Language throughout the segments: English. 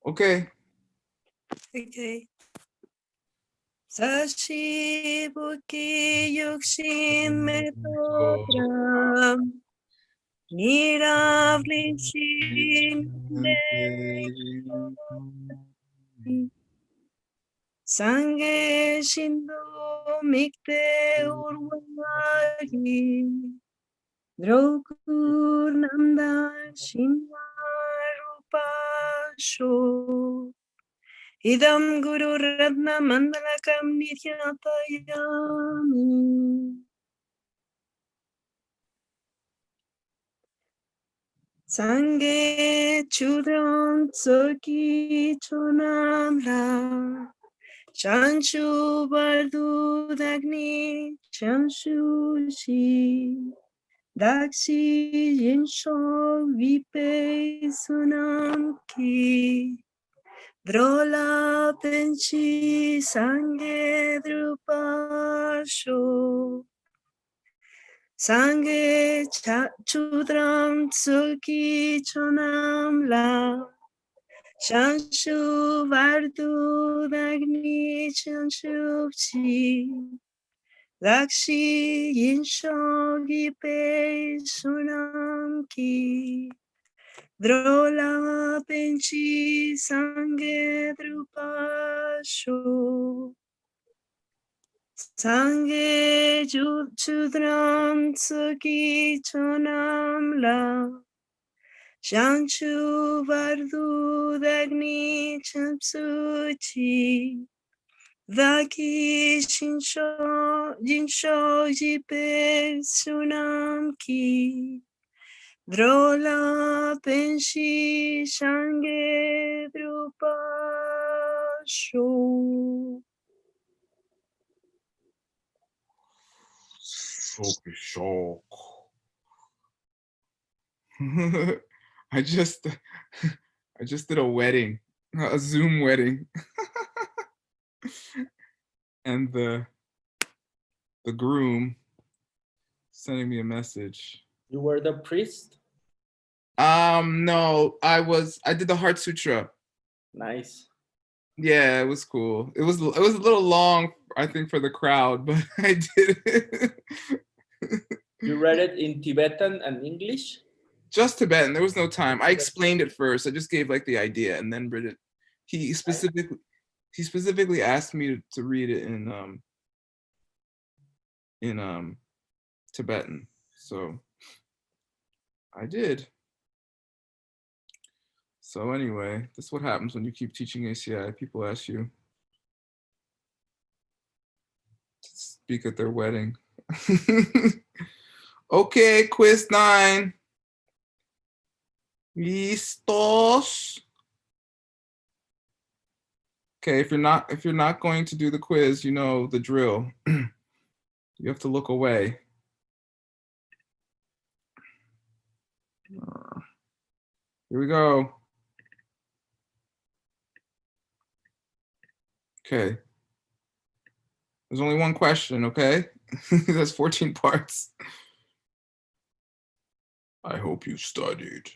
Okay. Okay. 사시부키 욕심의 도드람 니라블리신데 상계 신도 mikte urwagi drokur namda shimwarupasho idam guru ratna mandalakam nityatayami Sange chudram tsoki chonamla Chanshu bardu dagni chanshu shi Daksi yinsho vipe sunam ki Drola penchi sange drupasho Sange chudram tsuki chonam la Shanshu vardu dagni chanshu chi Lakshi yinsho gipe sunam ki Drola penchi sange drupasho Sange chudram tsuki chonam la Shanshu vardu dagni chamsuchi Daki jinsho jipe sunam ki Drola penshi shange drupasho Shock. I just did a wedding, a Zoom wedding. And the groom sending me a message. You were the priest? No, I did the Heart Sutra. Nice. Yeah, it was cool. It was a little long, I think, for the crowd, but I did it. You read it in Tibetan and English? Just Tibetan. There was no time. I explained it first. I just gave like the idea and then read it. He specifically asked me to read it in Tibetan. So I did. So anyway, this is what happens when you keep teaching ACI. People ask you to speak at their wedding. Okay, quiz 9. Listos? Okay, if you're not going to do the quiz, you know the drill. You have to look away. Here we go. Okay. There's only one question, okay? That's 14 parts. I hope you studied.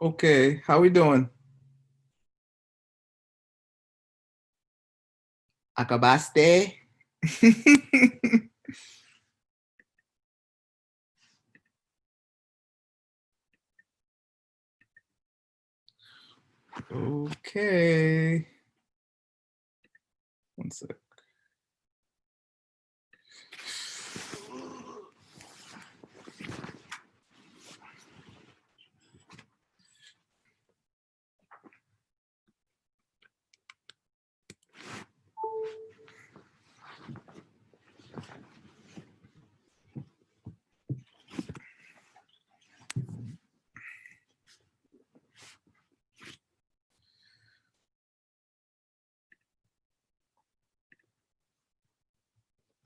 Okay, how we doing? ¿Acabaste? Okay. One sec.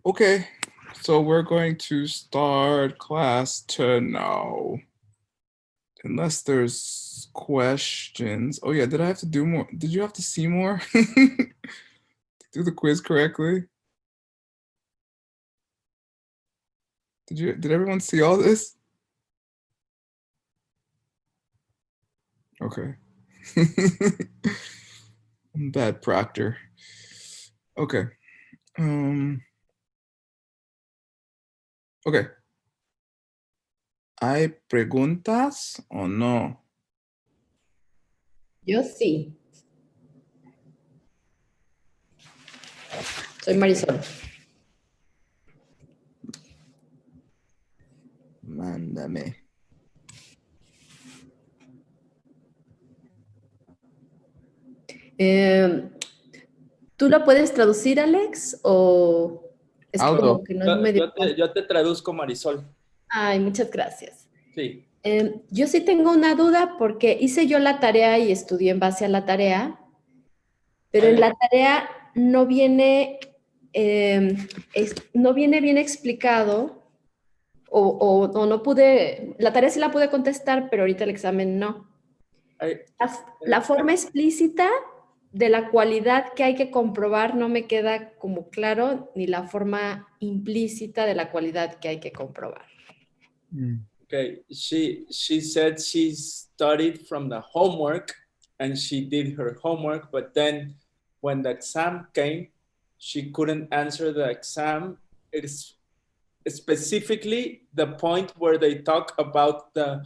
Okay, so we're going to start class now. Unless there's questions. Oh yeah, did I have to do more? Did you have to see more? Do the quiz correctly? Did everyone see all this? Okay. I'm bad proctor. Okay. Okay. ¿Hay preguntas o no? Yo sí. Soy Marisol. Mándame. ¿Tú lo puedes traducir, Alex? ¿O es Aldo. como que no es medio... Yo te traduzco, Marisol. Ay, muchas gracias. Sí. Yo sí tengo una duda porque hice yo la tarea y estudié en base a la tarea, pero en la tarea no viene, no viene bien explicado o no pude, la tarea sí la pude contestar, pero ahorita el examen no. La forma explícita de la cualidad que hay que comprobar no me queda como claro, ni la forma implícita de la cualidad que hay que comprobar. Okay, she said she studied from the homework and she did her homework, but then when the exam came, she couldn't answer the exam. It's specifically the point where they talk about the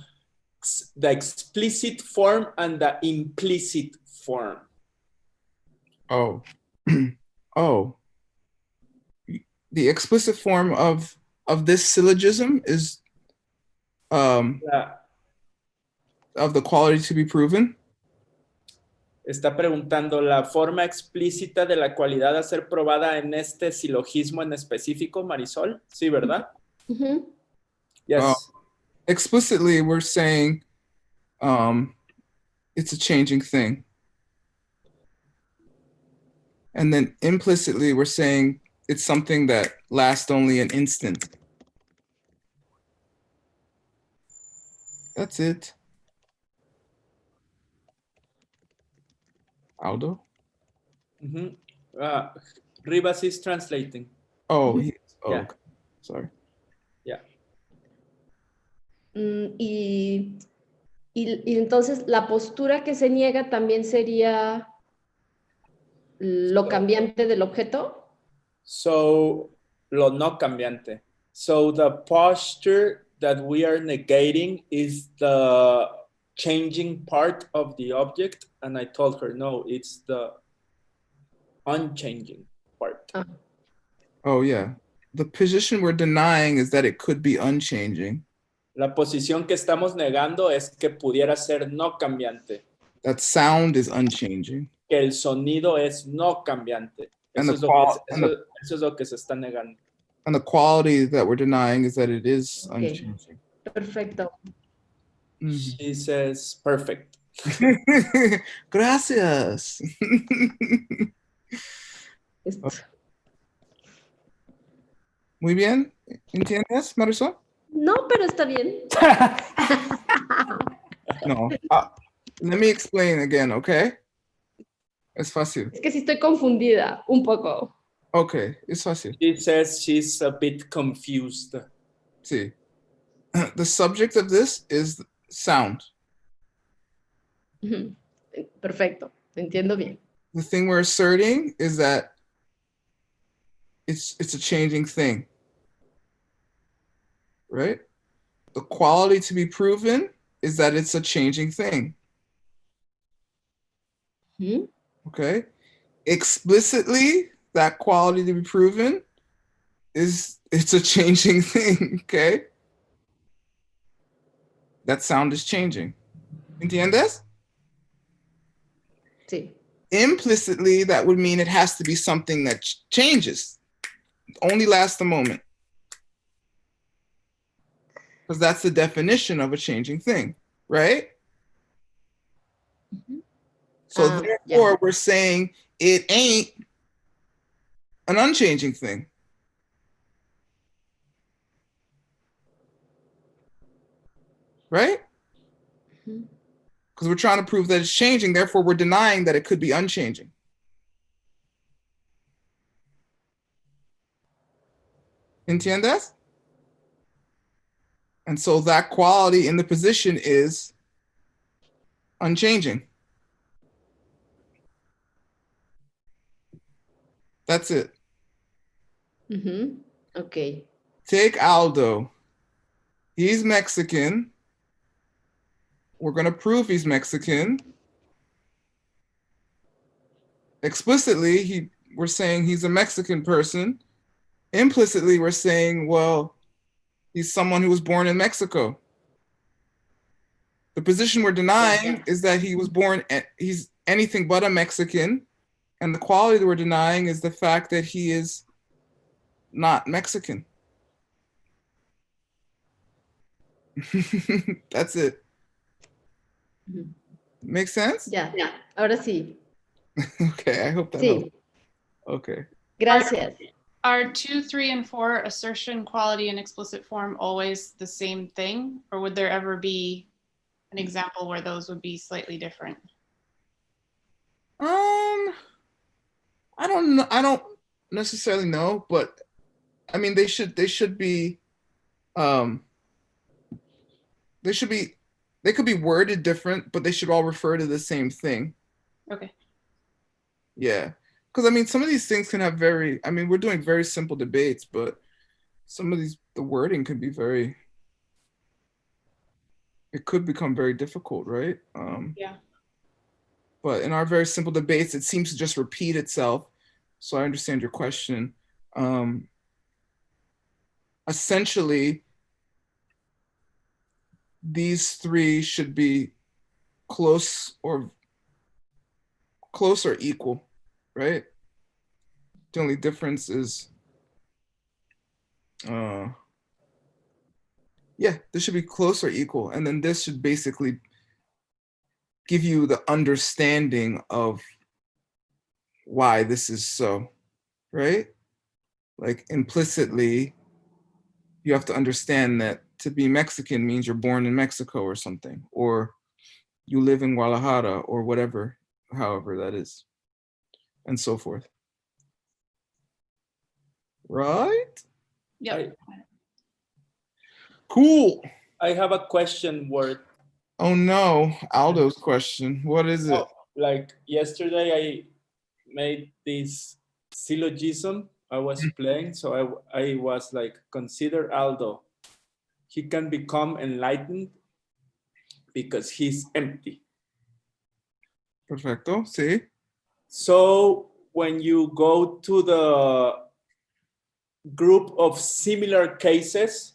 explicit form and the implicit form. Oh. Oh. The explicit form of this syllogism is Yeah. of the quality to be proven. Está preguntando la forma explícita de la cualidad a ser probada en este silogismo en específico, Marisol. Sí, ¿verdad? Uh-huh. Yes. Explicitly, we're saying it's a changing thing. And then implicitly, we're saying it's something that lasts only an instant. That's it. Aldo? Rivas is translating. Oh, Yeah. okay. Sorry. Yeah. Y entonces la postura que se niega también sería lo cambiante del objeto. So, lo no cambiante. So the posture that we are negating is the changing part of the object. And I told her, no, it's the unchanging part. Oh, yeah. The position we're denying is that it could be unchanging. La posición que estamos negando es que pudiera ser no cambiante. That sound is unchanging. Que el sonido es no cambiante. Eso es lo que se está negando. And the quality that we're denying is that it is Okay. unchanging. Perfecto. She says, perfect. Gracias. Muy bien. ¿Entiendes, Marisol? No, pero está bien. No. Let me explain again, okay? Es fácil. Es que sí estoy confundida, un poco. Okay, es fácil. She says she's a bit confused. Sí. The subject of this is sound. Perfecto, entiendo bien. The thing we're asserting is that it's a changing thing, right? The quality to be proven is that it's a changing thing. Okay? Explicitly, that quality to be proven is it's a changing thing, okay? That sound is changing. ¿Entiendes? Sí. Implicitly, that would mean it has to be something that changes, only lasts a moment. Because that's the definition of a changing thing, right? So therefore, we're saying it ain't an unchanging thing. Right? Because we're trying to prove that it's changing, therefore we're denying that it could be unchanging. ¿Entiendes? And so that quality in the position is unchanging. That's it. Okay. Take Aldo. He's Mexican. We're going to prove he's Mexican. Explicitly, we're saying he's a Mexican person. Implicitly, we're saying, well, he's someone who was born in Mexico. The position we're denying is that he was born, he's anything but a Mexican. And the quality that we're denying is the fact that he is not Mexican. That's it. Make sense? Ya, ahora sí. Okay, I hope that helps. Okay. Gracias. Are 2, 3, and 4 assertion, quality, and explicit form always the same thing? Or would there ever be an example where those would be slightly different? I don't know. I don't necessarily know, but I mean, they could be worded different, but they should all refer to the same thing. Okay. Yeah. Because I mean, some of these things can have we're doing very simple debates, but some of the wording could be it could become very difficult, right? Yeah. But in our very simple debates, it seems to just repeat itself. So I understand your question. Essentially, these three should be close or equal, right? The only difference is, this should be close or equal. And then this should basically give you the understanding of why this is so, right? Like implicitly, you have to understand that to be Mexican means you're born in Mexico or something, or you live in Guadalajara or whatever, however that is, and so forth. Right? Yeah. Cool. I have a question word. Oh no, Aldo's question. What is it? Like yesterday, I made this syllogism I was playing. So I was like, consider Aldo. He can become enlightened because he's empty. Perfecto, sí. So when you go to the group of similar cases,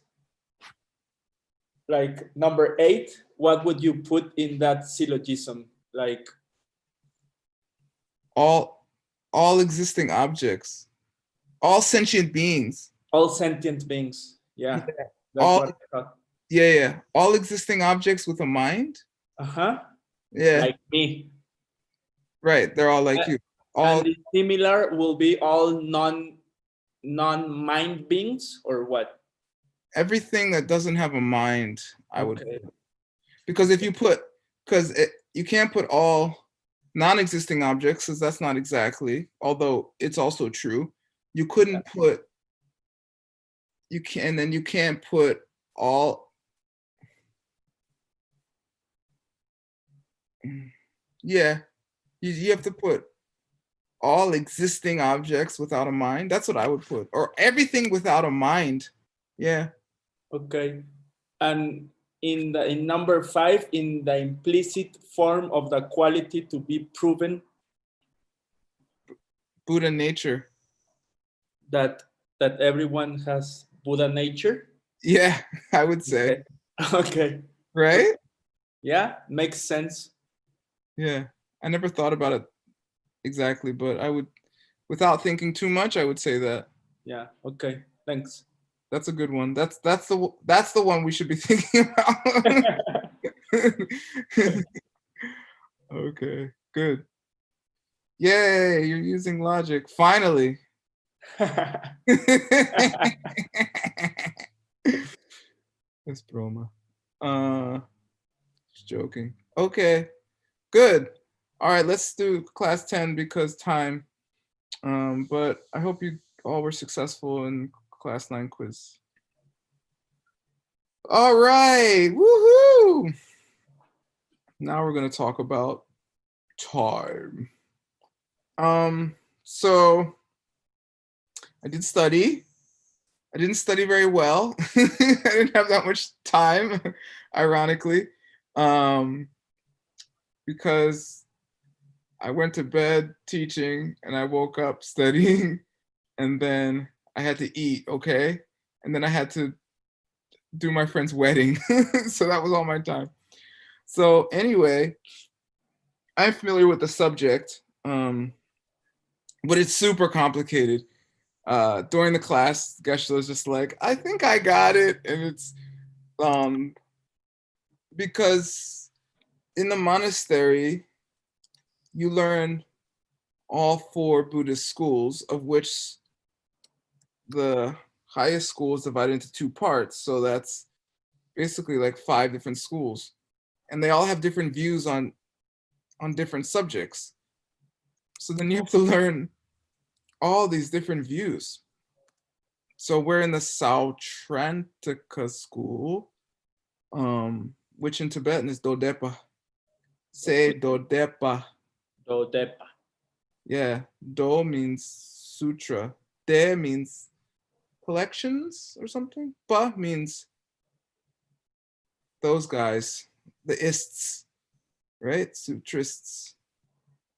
like number 8, what would you put in that syllogism? Like all existing objects, all sentient beings. All sentient beings. Yeah. All, what I thought. Yeah. All existing objects with a mind. Yeah. Like me. Right. They're all like you. All, and the similar will be all non-mind beings, or what? Everything that doesn't have a mind, I would put. Because if you put, you can't put all non-existing objects, because that's not exactly, although it's also true. You couldn't put, you can't put all, Yeah, you have to put all existing objects without a mind. That's what I would put, or everything without a mind. Yeah. Okay. And in number 5, in the implicit form of the quality to be proven, Buddha nature. that everyone has Buddha nature. Yeah, I would say. Okay. Right? Yeah, makes sense. Yeah, I never thought about it exactly, but I would, without thinking too much, I would say that. Yeah. Okay. Thanks. That's a good one. That's the one we should be thinking about. Okay, good. Yay, you're using logic. Finally. That's broma. Just joking. Okay, good. All right, let's do class 10 because time. But I hope you all were successful in class 9 quiz. All right, woohoo! Now we're gonna talk about time. So I did study. I didn't study very well. I didn't have that much time, ironically, because I went to bed teaching and I woke up studying, and then I had to eat, okay? And then I had to do my friend's wedding. So that was all my time. So anyway, I'm familiar with the subject, but it's super complicated. During the class, Geshe was just like, I think I got it. And it's because in the monastery, you learn all 4 Buddhist schools, of which the highest school is divided into 2 parts. So that's basically like 5 different schools. And they all have different views on different subjects. So then you have to learn all these different views. So we're in the Sautrantika school, which in Tibetan is Dodepa. Say Dodepa. Dodepa. Yeah, Do means sutra. De means collections or something. Pa means those guys, the ists, right? Sutrists.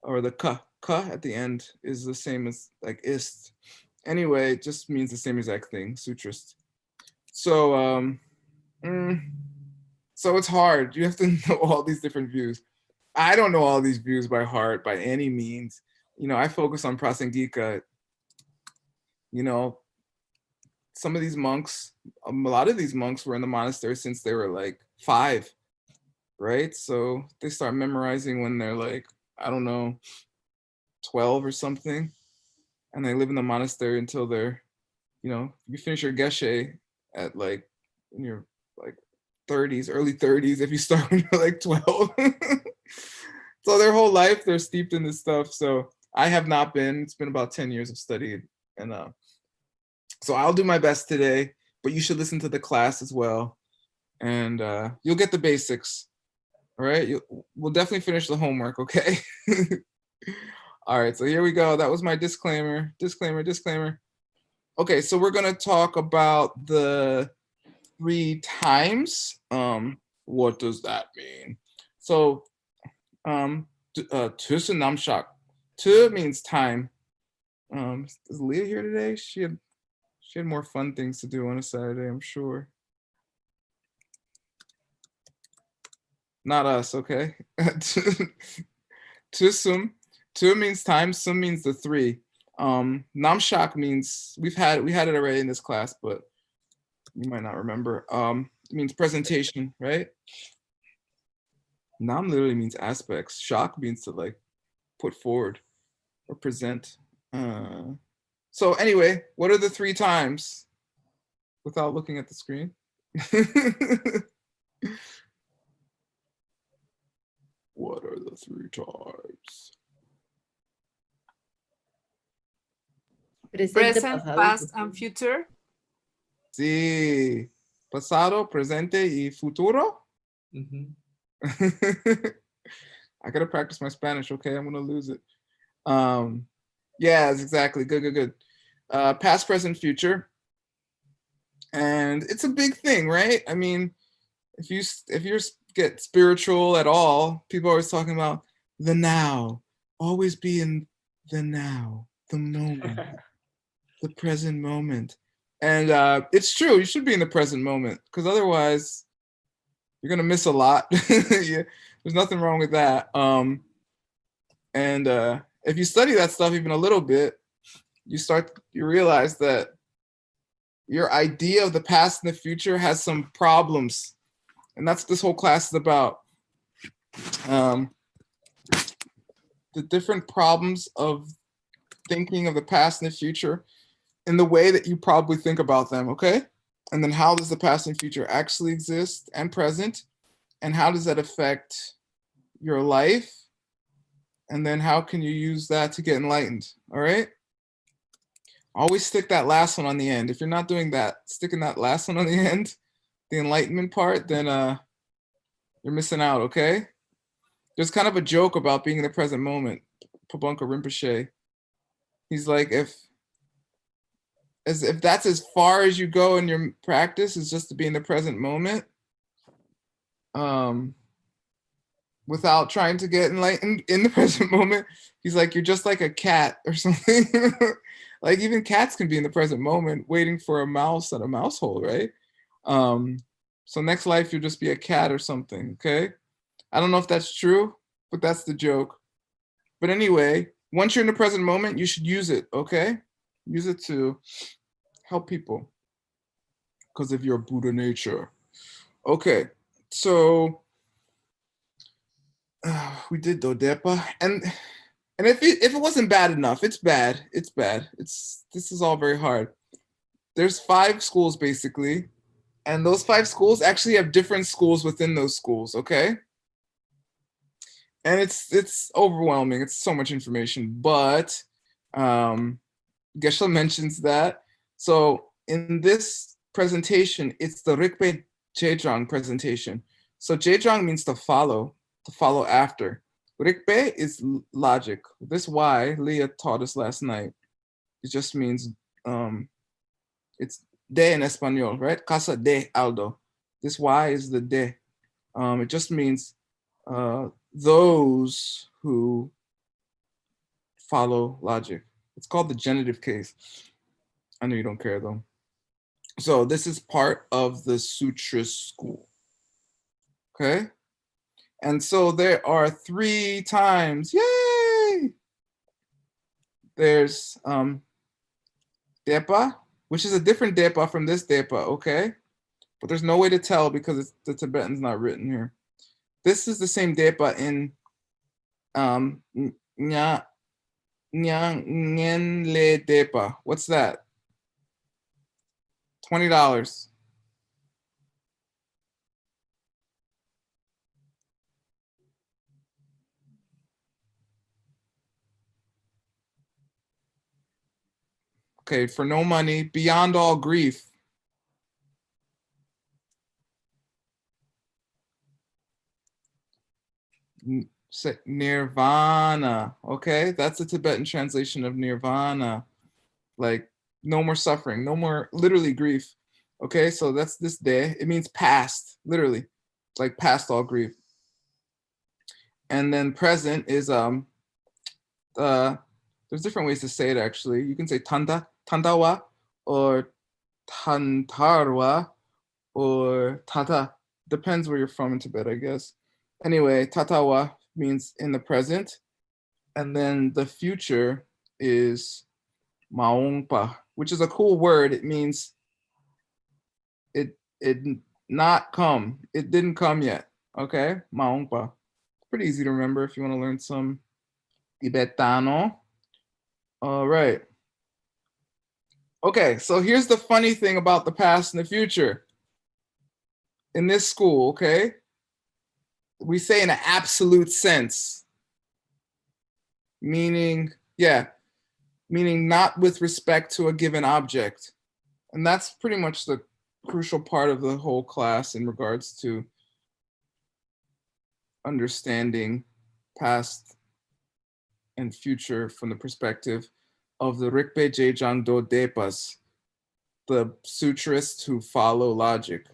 Or the ka at the end is the same as like ist. Anyway, it just means the same exact thing, sutrist. So so it's hard. You have to know all these different views. I don't know all these views by heart by any means. You know, I focus on Prasangika. You know, some of these monks, a lot of these monks were in the monastery since they were like 5, right? So they start memorizing when they're like, I don't know, 12 or something. And they live in the monastery until they're, you know, you finish your geshe at like, in your like 30s, early 30s, if you start when you're like 12. So their whole life, they're steeped in this stuff. So I have not been. It's been about 10 years of study. And so I'll do my best today, but you should listen to the class as well. And you'll get the basics. All right, we'll definitely finish the homework, okay? All right, so here we go. That was my disclaimer. Okay, so we're gonna talk about the 3 times. What does that mean? So, tusen namshak. Tu means time. Is Leah here today? She had more fun things to do on a Saturday, I'm sure. Not us, okay? Tusum. Tu means time, sum means the 3. Namshak means we had it already in this class, but you might not remember. It means presentation, right? Nam literally means aspects. Shak means to like put forward or present. So anyway, what are the 3 times? Without looking at the screen. What are the 3 times? Present, past, and future. Sí. Pasado, presente y futuro. I gotta practice my Spanish, okay? I'm gonna lose it. Yes, exactly. Good. Past, present, future. And it's a big thing, right? I mean, if you get spiritual at all, people are always talking about the now. Always be in the now, the moment, the present moment. And it's true, you should be in the present moment, because otherwise you're gonna miss a lot. Yeah, there's nothing wrong with that. And if you study that stuff even a little bit, you realize that your idea of the past and the future has some problems. And that's what this whole class is about. The different problems of thinking of the past and the future in the way that you probably think about them, okay? And then how does the past and future actually exist and present? And how does that affect your life? And then how can you use that to get enlightened, all right? Always stick that last one on the end. If you're not doing that, sticking that last one on the end, the enlightenment part, then you're missing out, okay? There's kind of a joke about being in the present moment. Pabunka Rinpoche, he's like, if that's as far as you go in your practice, is just to be in the present moment, without trying to get enlightened in the present moment, he's like, you're just like a cat or something. Like even cats can be in the present moment waiting for a mouse at a mouse hole, right? So next life you'll just be a cat or something, okay? I don't know if that's true, but that's the joke. But anyway, once you're in the present moment, you should use it, okay? Use it to help people because of your Buddha nature. Okay, so we did Dodepa, and if it wasn't bad enough, it's bad. This is all very hard. There's 5 schools basically, and those 5 schools actually have different schools within those schools, okay? And it's overwhelming. It's so much information, but Geshe mentions that. So in this presentation, it's the Rikpe Jejong presentation. So Jejong means to follow after. Rikpe is logic. This Y, Leah taught us last night. It just means, it's de in Espanol, right? Casa de Aldo. This Y is the de. It just means those who follow logic. It's called the genitive case. I know you don't care though. So this is part of the Sutra school, okay? And so there are 3 times, yay! There's Depa, which is a different Depa from this Depa, okay? But there's no way to tell because the Tibetan's not written here. This is the same Depa in Nyangle Depa. What's that? $20. Okay, for no money, beyond all grief. Nirvana, okay? That's the Tibetan translation of nirvana. Like, no more suffering, no more, literally grief. Okay, so that's this day. It means past, literally, like past all grief. And then present is, there's different ways to say it actually. You can say tandawa, or tantarwa, or tata. Depends where you're from in Tibet, I guess. Anyway, tatawa means in the present. And then the future is maungpa, which is a cool word. It means it not come. It didn't come yet. Okay, maungpa. Pretty easy to remember if you want to learn some Tibetano. All right. Okay, so here's the funny thing about the past and the future. In this school, okay, we say in an absolute sense, meaning not with respect to a given object. And that's pretty much the crucial part of the whole class in regards to understanding past and future from the perspective of the Rikpe Jejang Do Depas, the sutrists who follow logic.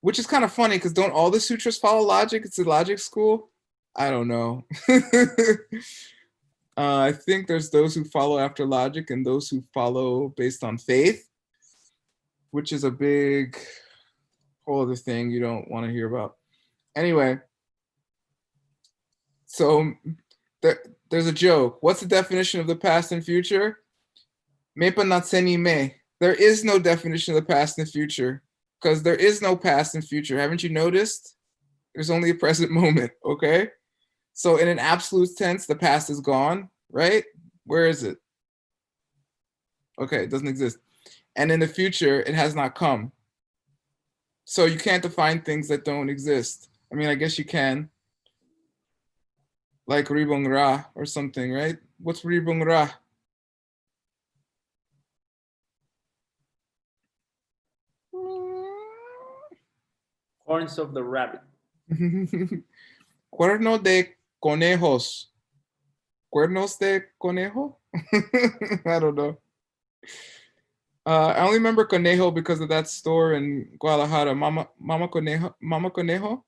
Which is kind of funny because don't all the sutras follow logic? It's a logic school. I don't know. I think there's those who follow after logic and those who follow based on faith, which is a big whole other thing you don't want to hear about. Anyway, so there's a joke. What's the definition of the past and future? Mepa natseni me. There is no definition of the past and future because there is no past and future. Haven't you noticed? There's only a present moment, okay? So in an absolute tense, the past is gone, right? Where is it? Okay, it doesn't exist. And in the future, it has not come. So you can't define things that don't exist. I mean, I guess you can. Like Ribong Ra or something, right? What's Ribong Ra? Horns of the rabbit. Cuerno de conejos. Cuernos de conejo? I don't know. I only remember Conejo because of that store in Guadalajara. Mama Conejo? Mama Conejo?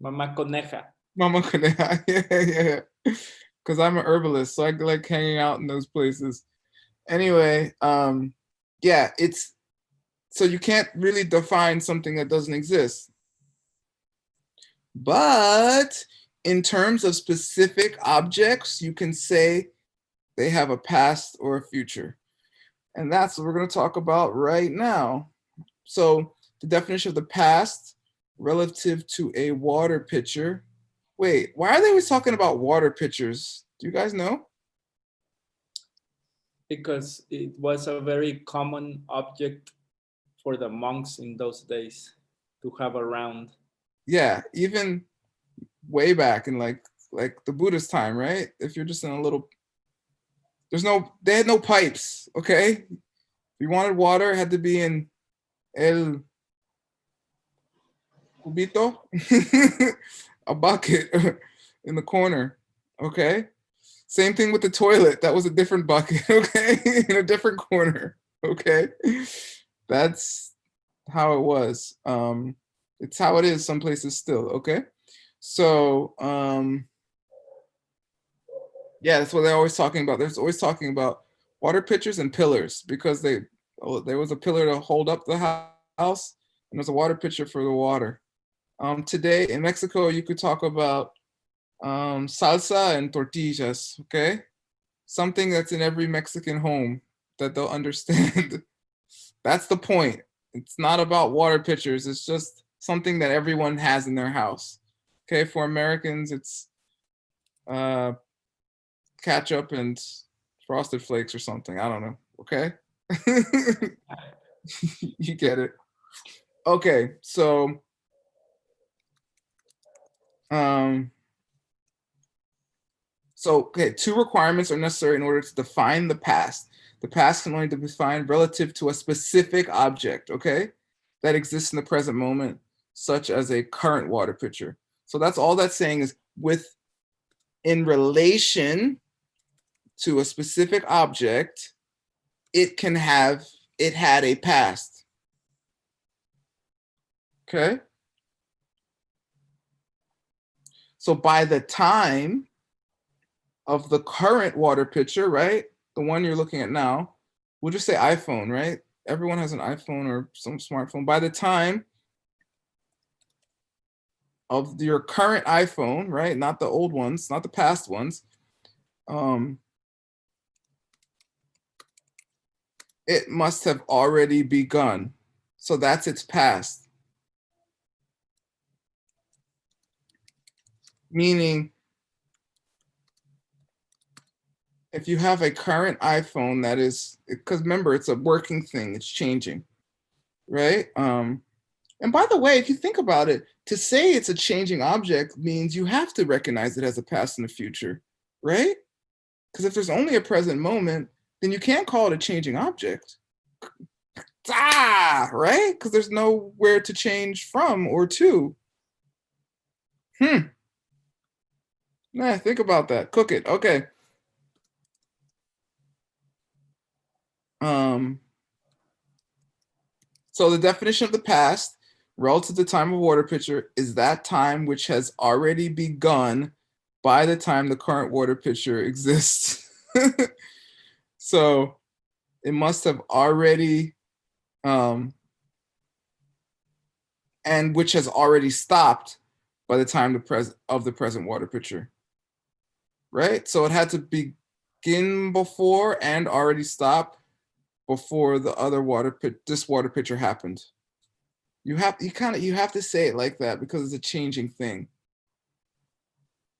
Mama Coneja. Mama Coneja. Yeah. Because I'm an herbalist, so I like hanging out in those places. Anyway, yeah, it's so you can't really define something that doesn't exist. But in terms of specific objects, you can say they have a past or a future. And that's what we're going to talk about right now. So the definition of the past relative to a water pitcher. Wait, why are they always talking about water pitchers? Do you guys know? Because it was a very common object for the monks in those days to have around. Yeah, even way back in like the Buddhist time, right? If you're just in a little, they had no pipes, okay? If you wanted water, it had to be in el cubito, a bucket in the corner, okay? Same thing with the toilet. That was a different bucket, okay? In a different corner, okay? That's how it was. It's how it is some places still, okay? So, yeah, that's what they're always talking about. They're always talking about water pitchers and pillars because there was a pillar to hold up the house and there's a water pitcher for the water. Today in Mexico, you could talk about salsa and tortillas, okay? Something that's in every Mexican home that they'll understand. That's the point. It's not about water pitchers. It's just something that everyone has in their house. Okay, for Americans, it's ketchup and Frosted Flakes or something. I don't know, okay? You get it. Okay, so okay, two requirements are necessary in order to define the past. The past can only be defined relative to a specific object, okay, that exists in the present moment, such as a current water pitcher. So that's all that's saying is in relation to a specific object, it had a past. Okay? So by the time of the current water pitcher, right? The one you're looking at now, we'll just say iPhone, right? Everyone has an iPhone or some smartphone. By the time of your current iPhone, right? Not the old ones, not the past ones. It must have already begun. So that's its past. Meaning, if you have a current iPhone that is, because remember, it's a working thing, it's changing, right? And by the way, if you think about it, to say it's a changing object means you have to recognize it as a past and a future, right? Because if there's only a present moment, then you can't call it a changing object. Right? Because there's nowhere to change from or to. Nah, think about that. Cook it. Okay. So the definition of the past relative to the time of water pitcher is that time which has already begun by the time the current water pitcher exists. So it must have already, and which has already stopped by the time of the present water pitcher, right? So it had to begin before and already stop before the other this water pitcher happened. You have to say it like that because it's a changing thing.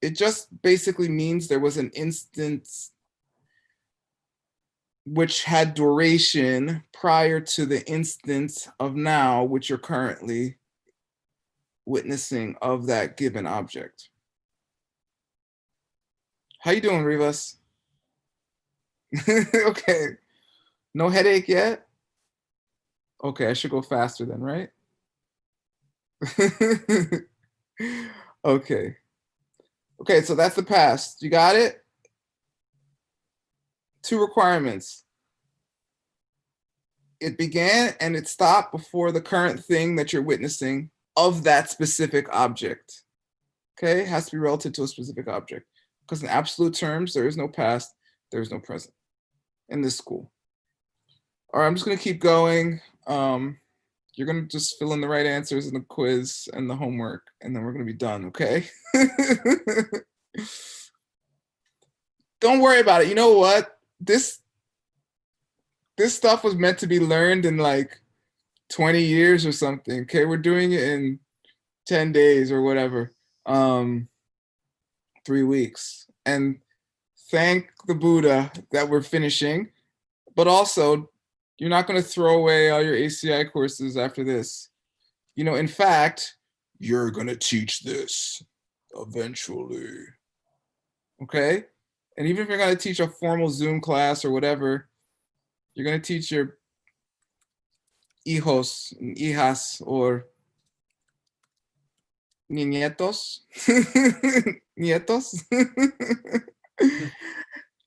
It just basically means there was an instance which had duration prior to the instance of now, which you're currently witnessing of that given object. How you doing, Rivas? Okay. No headache yet? Okay, I should go faster then, right? Okay. Okay, so that's the past. You got it? 2 requirements. It began and it stopped before the current thing that you're witnessing of that specific object. Okay, it has to be relative to a specific object. Because in absolute terms, there is no past, there is no present in this school. All right, I'm just gonna keep going. You're gonna just fill in the right answers in the quiz and the homework, and then we're gonna be done, okay? Don't worry about it. You know what? This stuff was meant to be learned in like 20 years or something. Okay, we're doing it in 10 days or whatever. 3 weeks. And thank the Buddha that we're finishing, but also you're not going to throw away all your ACI courses after this. You know, in fact, you're going to teach this eventually. Okay? And even if you're going to teach a formal Zoom class or whatever, you're going to teach your hijos and hijas or nietos, nietos,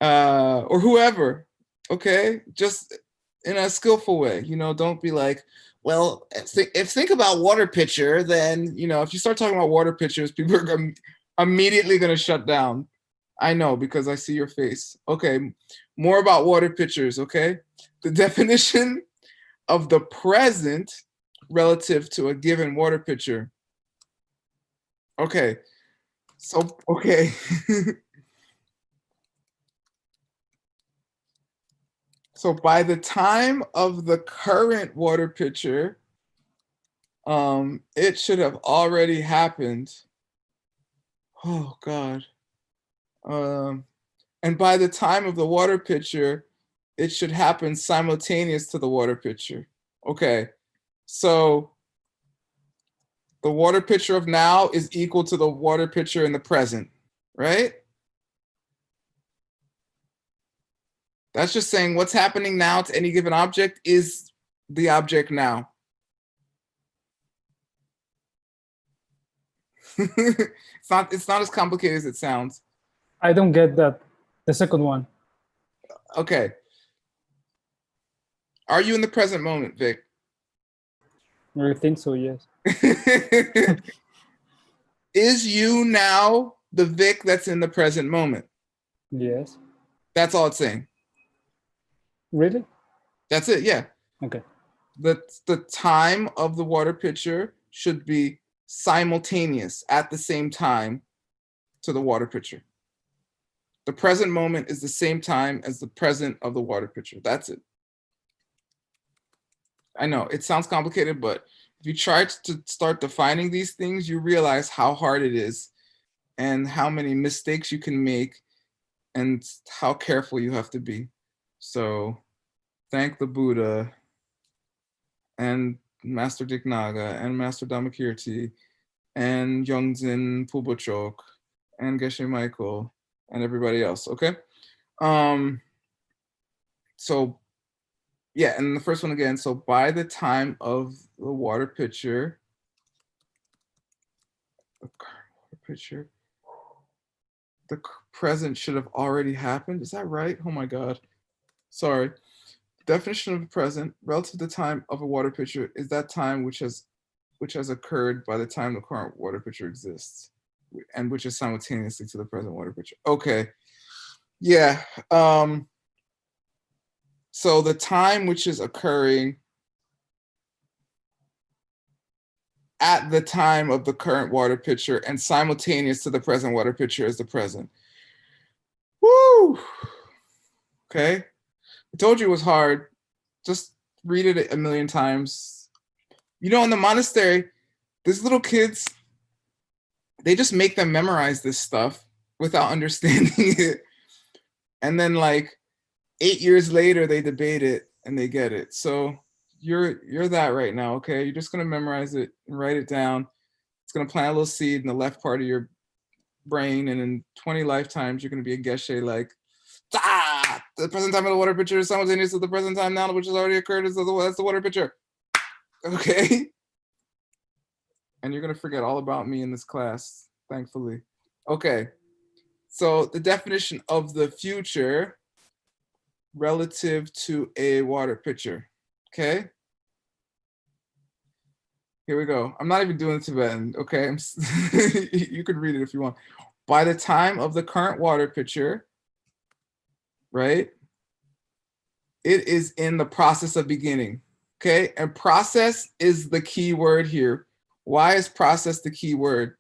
or whoever, okay? Just in a skillful way, you know, don't be like, well, if think about water pitcher, then, you know, if you start talking about water pitchers, people are immediately going to shut down. I know because I see your face. Okay, more about water pitchers, okay? The definition of the present relative to a given water pitcher. Okay, so, okay. So by the time of the current water pitcher, it should have already happened. Oh God. And by the time of the water pitcher, it should happen simultaneous to the water pitcher. Okay, so the water pitcher of now is equal to the water pitcher in the present, right? That's just saying what's happening now to any given object is the object now. It's not as complicated as it sounds. I don't get that. The second one. Okay. Are you in the present moment, Vic? I think so, yes. Is you now the Vic that's in the present moment? Yes. That's all it's saying. Really? That's it, yeah. Okay. The time of the water pitcher should be simultaneous at the same time to the water pitcher. The present moment is the same time as the present of the water pitcher. That's it. I know it sounds complicated, but if you try to start defining these things, you realize how hard it is and how many mistakes you can make and how careful you have to be. So thank the Buddha and Master Dignaga and Master Dhammakirti and Yongzin Pubochok and Geshe Michael and everybody else, okay? So yeah, and the first one again, so by the time of the water pitcher, the current water pitcher, the present should have already happened. Is that right? Oh my God. Sorry. Definition of the present relative to the time of a water pitcher is that time which has occurred by the time the current water pitcher exists, and which is simultaneously to the present water pitcher. Okay. Yeah. So the time which is occurring at the time of the current water pitcher and simultaneous to the present water pitcher is the present. Woo! Okay. I told you it was hard. Just read it a million times. You know, in the monastery, these little kids, they just make them memorize this stuff without understanding it. And then like 8 years later, they debate it and they get it. So you're that right now, okay? You're just gonna memorize it and write it down. It's gonna plant a little seed in the left part of your brain, and in 20 lifetimes, you're gonna be a geshe like, the present time of the water pitcher is simultaneous with the present time now, which has already occurred. That's the water pitcher. Okay? And you're gonna forget all about me in this class, thankfully. Okay, so the definition of the future relative to a water pitcher, okay? Here we go. I'm not even doing Tibetan, okay? You could read it if you want. By the time of the current water pitcher, right? It is in the process of beginning, okay? And process is the key word here. Why is process the key word?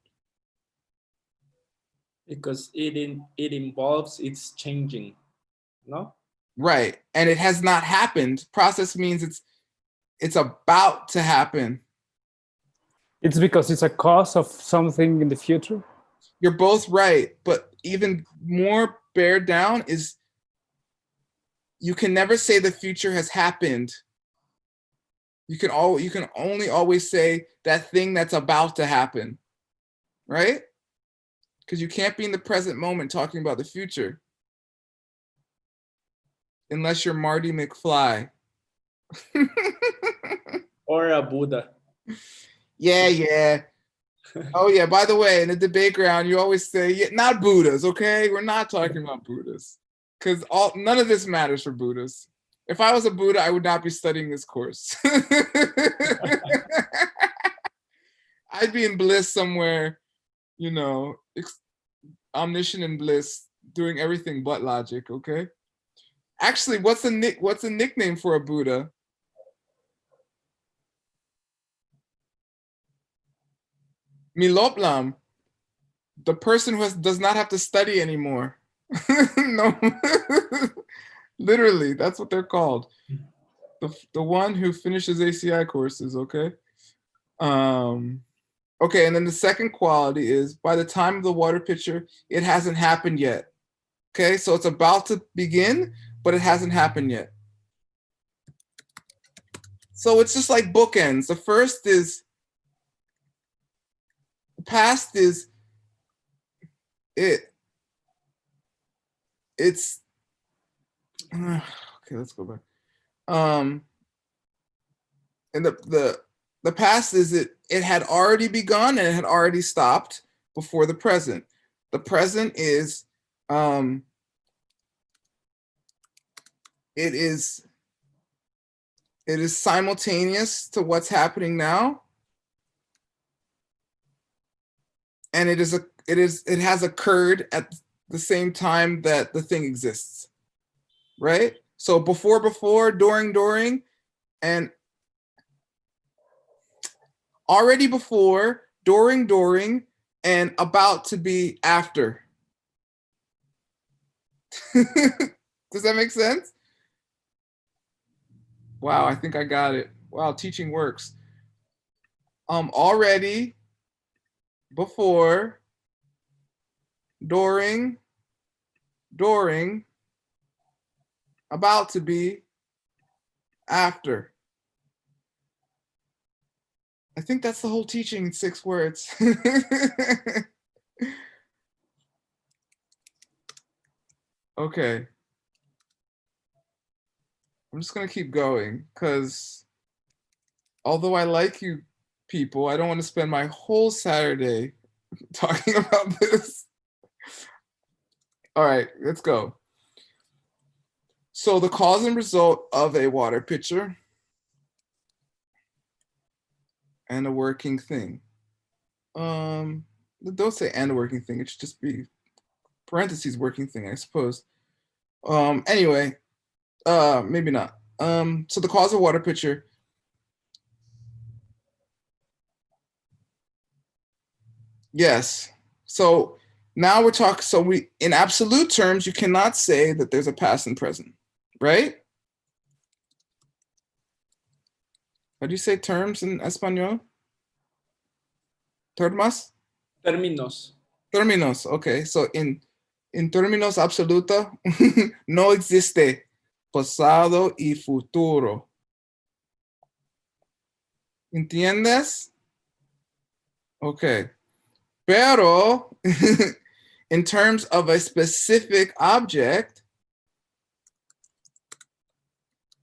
Because it involves it's changing, no? Right, and it has not happened. Process means it's about to happen. It's because it's a cause of something in the future. You're both right, but even more bear down is you can never say the future has happened. You can only always say that thing that's about to happen, right? Because you can't be in the present moment talking about the future. Unless you're Marty McFly. Or a Buddha. Yeah. Oh yeah, by the way, in the debate ground, you always say, yeah, not Buddhas, okay? We're not talking about Buddhas. Because none of this matters for Buddhas. If I was a Buddha, I would not be studying this course. I'd be in bliss somewhere, you know, omniscient in bliss, doing everything but logic, okay? Actually, what's a nickname for a Buddha? Miloplam, the person who does not have to study anymore. No, literally, that's what they're called. The one who finishes ACI courses, okay? Okay, and then the second quality is by the time of the water pitcher, it hasn't happened yet. Okay, so it's about to begin, but it hasn't happened yet. So it's just like bookends. The first is, the past is, it's, okay, let's go back. And the past is it had already begun and it had already stopped before the present. The present is, it is simultaneous to what's happening now, and it has occurred at the same time that the thing exists, right? So before, during, and already before, during, and about to be after. Does that make sense? Wow, I think I got it. Wow, teaching works. Already, before, during, about to be, after. I think that's the whole teaching in 6 words. Okay. I'm just gonna keep going because although I like you people, I don't want to spend my whole Saturday talking about this. All right, let's go. So the cause and result of a water pitcher and a working thing. Don't say and a working thing. It should just be parentheses working thing, I suppose. Anyway, maybe not. So the cause of water pitcher. Yes. So now we're talking, so we, in absolute terms, you cannot say that there's a past and present, right? How do you say terms in Espanol? Termas? Términos. Términos, okay. So in términos absoluta, no existe pasado y futuro. ¿Entiendes? Okay. Pero in terms of a specific object,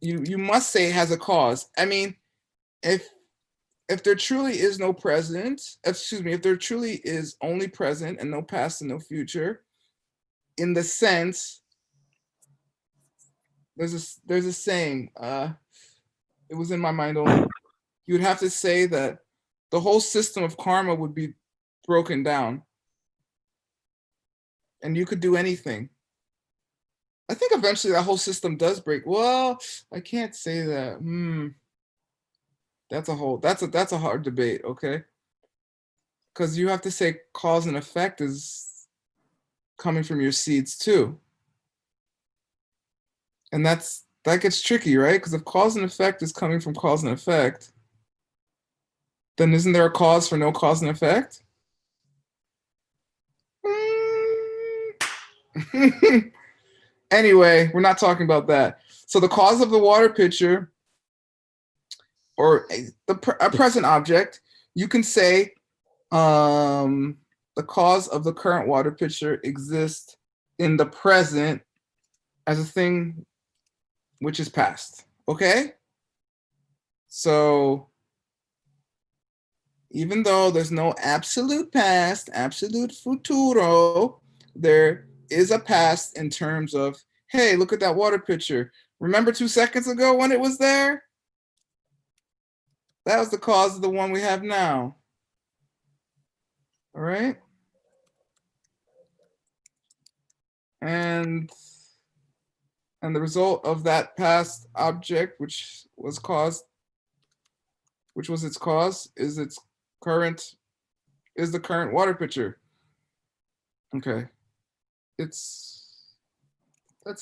you must say it has a cause. I mean, if there truly is no present, excuse me, if there truly is only present and no past and no future, in the sense, there's a saying, it was in my mind only. You would have to say that the whole system of karma would be broken down and you could do anything. I think eventually that whole system does break. Well, I can't say that. That's a hard debate, okay? Because you have to say cause and effect is coming from your seeds too. And that gets tricky, right? Because if cause and effect is coming from cause and effect, then isn't there a cause for no cause and effect? Anyway, we're not talking about that. So the cause of the water pitcher, or a present object, you can say the cause of the current water pitcher exists in the present as a thing which is past, okay? So even though there's no absolute past, absolute futuro, there is a past in terms of, hey, look at that water pitcher. Remember 2 seconds ago when it was there? That was the cause of the one we have now. All right? And the result of that past object, which was its cause, is the current water pitcher. Okay. That's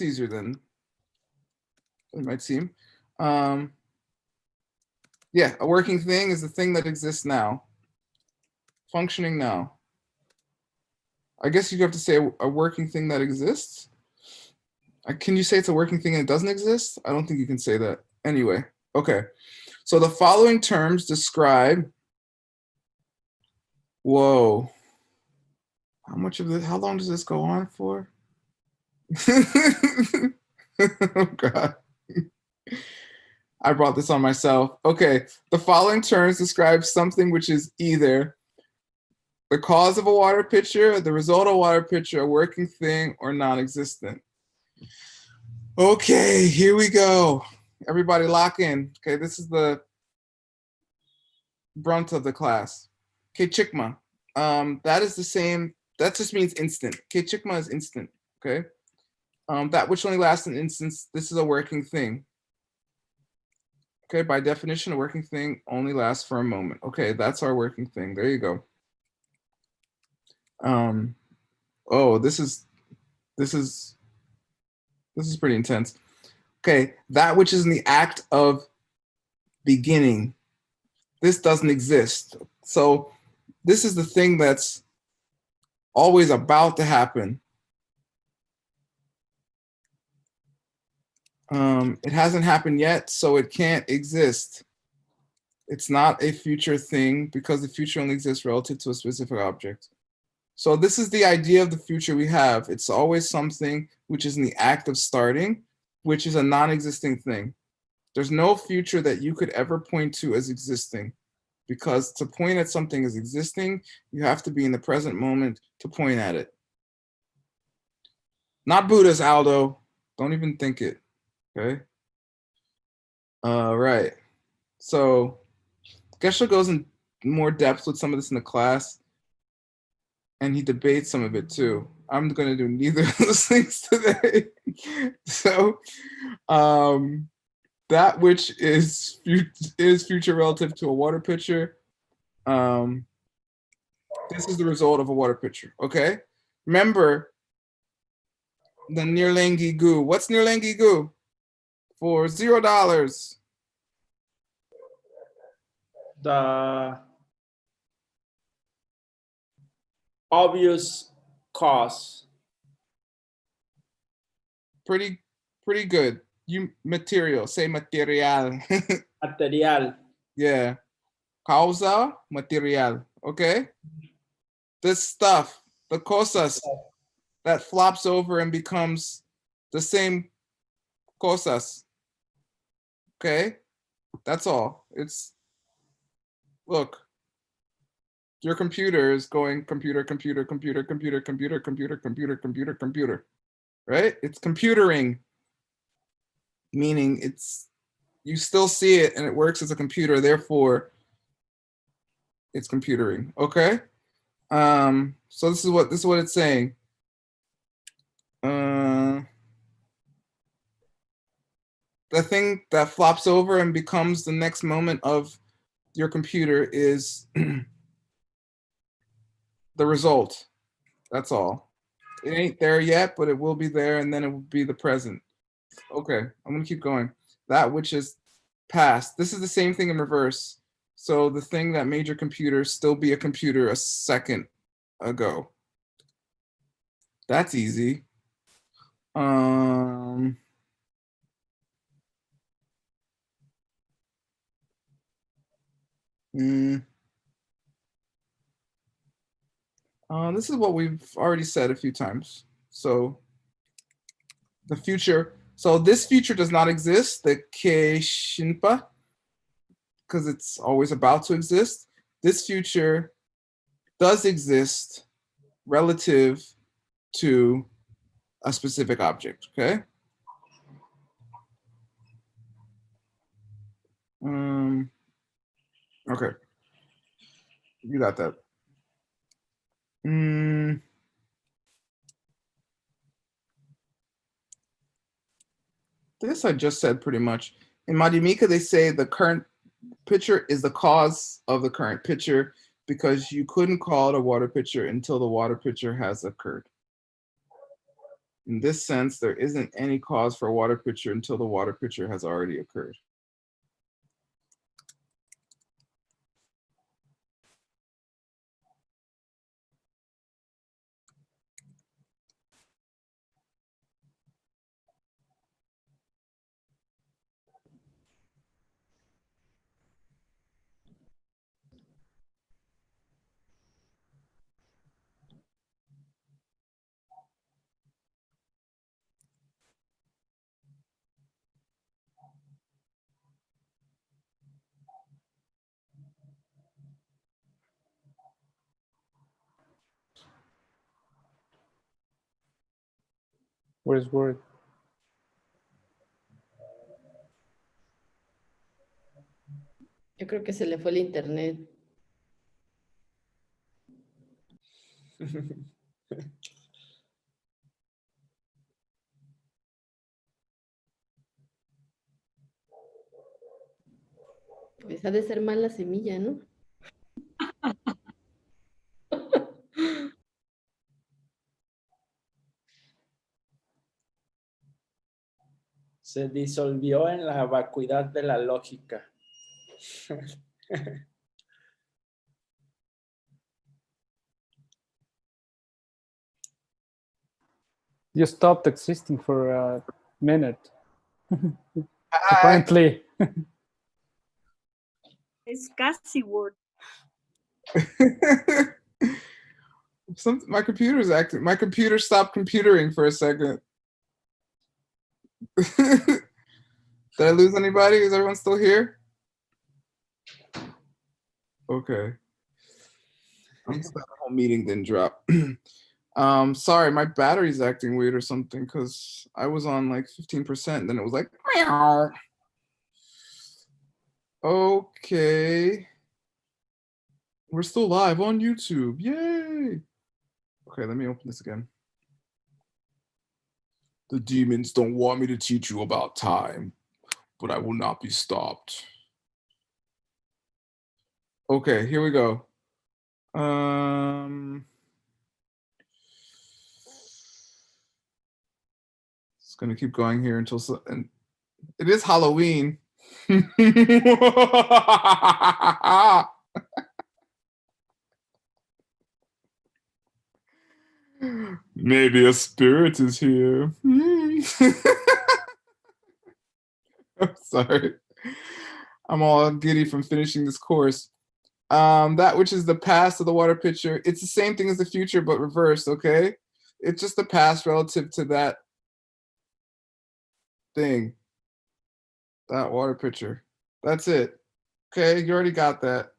easier than it might seem. Yeah, a working thing is the thing that exists now, functioning now. I guess you have to say a working thing that exists. Can you say it's a working thing and it doesn't exist? I don't think you can say that. Anyway, okay. So the following terms describe, whoa. How long does this go on for? Oh God. I brought this on myself. Okay, the following terms describe something which is either the cause of a water pitcher, the result of a water pitcher, a working thing, or non-existent. Okay, here we go. Everybody lock in. Okay, this is the brunt of the class. Okay, chikma. That is the same, that just means instant. Okay, chikma is instant, okay? That which only lasts an instant, this is a working thing. Okay, by definition, a working thing only lasts for a moment. Okay, that's our working thing. There you go. Oh, this is pretty intense. Okay, that which is in the act of beginning. This doesn't exist. So this is the thing that's always about to happen. It hasn't happened yet, so it can't exist. It's not a future thing because the future only exists relative to a specific object. So this is the idea of the future we have. It's always something which is in the act of starting, which is a non-existing thing. There's no future that you could ever point to as existing, because to point at something as existing, you have to be in the present moment to point at it. Not Buddhas, Aldo. Don't even think it. Okay. Right. So Geshe goes in more depth with some of this in the class, and he debates some of it too. I'm going to do neither of those things today. So that which is future relative to a water pitcher. This is the result of a water pitcher. Okay. Remember the Nirlangi goo. What's Nirlangi goo? For $0. The obvious cause. Pretty good. You material. Say material. Material. Yeah. Causa material. Okay. This stuff, the cosas that flops over and becomes the same cosas. Okay. That's all. It's, look, your computer is going computer, right? It's computering, meaning it's, you still see it and it works as a computer, therefore it's computering. Okay. So this is what it's saying. The thing that flops over and becomes the next moment of your computer is the result. That's all. It ain't there yet, but it will be there, and then it will be the present. Okay, I'm gonna keep going. That which is past. This is the same thing in reverse. So the thing that made your computer still be a computer a second ago. That's easy. This is what we've already said a few times. So the future. So this future does not exist, the Keishinpa, because it's always about to exist. This future does exist relative to a specific object, okay? Okay, you got that. This I just said pretty much. In Madhyamika, they say the current pitcher is the cause of the current pitcher because you couldn't call it a water pitcher until the water pitcher has occurred. In this sense, there isn't any cause for a water pitcher until the water pitcher has already occurred. Where's word? Yo creo que se le fue el internet. Pues ha de ser mala semilla, ¿no? Se disolvió en la vacuidad de la lógica. You stopped existing for a minute. Apparently. It's casi word. My computer's acting. My computer stopped computering for a second. Did I lose anybody? Is everyone still here? Okay. I'm just glad the whole meeting didn't drop. Sorry, my battery's acting weird or something because I was on like 15%, then it was like, meow. Okay. We're still live on YouTube. Yay. Okay, let me open this again. The demons don't want me to teach you about time, but I will not be stopped. Okay, here we go. It's gonna keep going here until and it is Halloween. Maybe a spirit is here. I'm sorry. I'm all giddy from finishing this course. That which is the past of the water pitcher, it's the same thing as the future, but reversed, okay? It's just the past relative to that thing, that water pitcher. That's it. Okay, you already got that.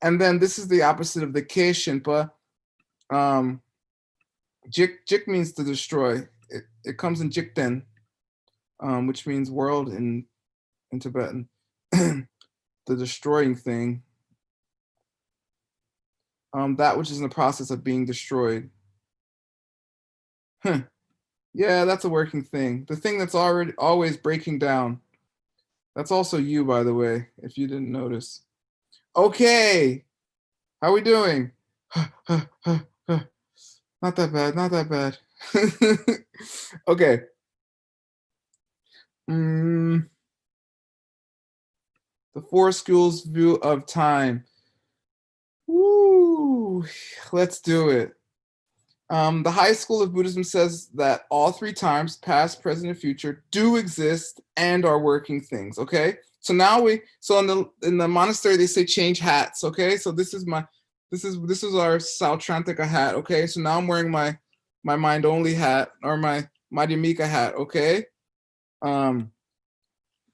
And then this is the opposite of the Ke Shinpa. Jik means to destroy. It comes in Jikten, which means world in Tibetan. The destroying thing. That which is in the process of being destroyed. Huh. Yeah, that's a working thing. The thing that's always breaking down. That's also you, by the way, if you didn't notice. Okay, how we doing? Not that bad, not that bad. Okay. The four schools view of time. Woo, let's do it. The high school of Buddhism says that all three times, past, present, and future, do exist and are working things. Okay. So now in the monastery they say change hats. Okay. So this is our Sautrantika hat. Okay. So now I'm wearing my mind only hat or my Madhyamika hat. Okay.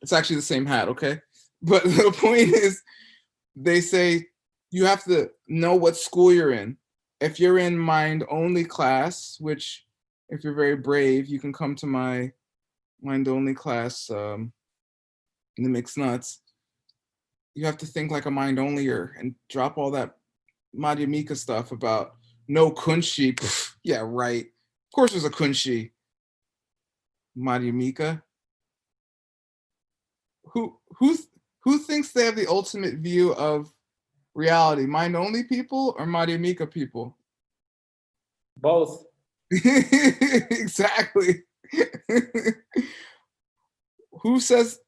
It's actually the same hat. Okay. But the point is, they say you have to know what school you're in. If you're in mind only class, which if you're very brave, you can come to my mind only class in the Mixed Nuts. You have to think like a mind onlyer and drop all that Madhyamika stuff about no kunshi. Pff, yeah, right. Of course there's a kunshi. Madhyamika. Who thinks they have the ultimate view of reality? Mind only people or Madhyamika people? Both. Exactly. Who says,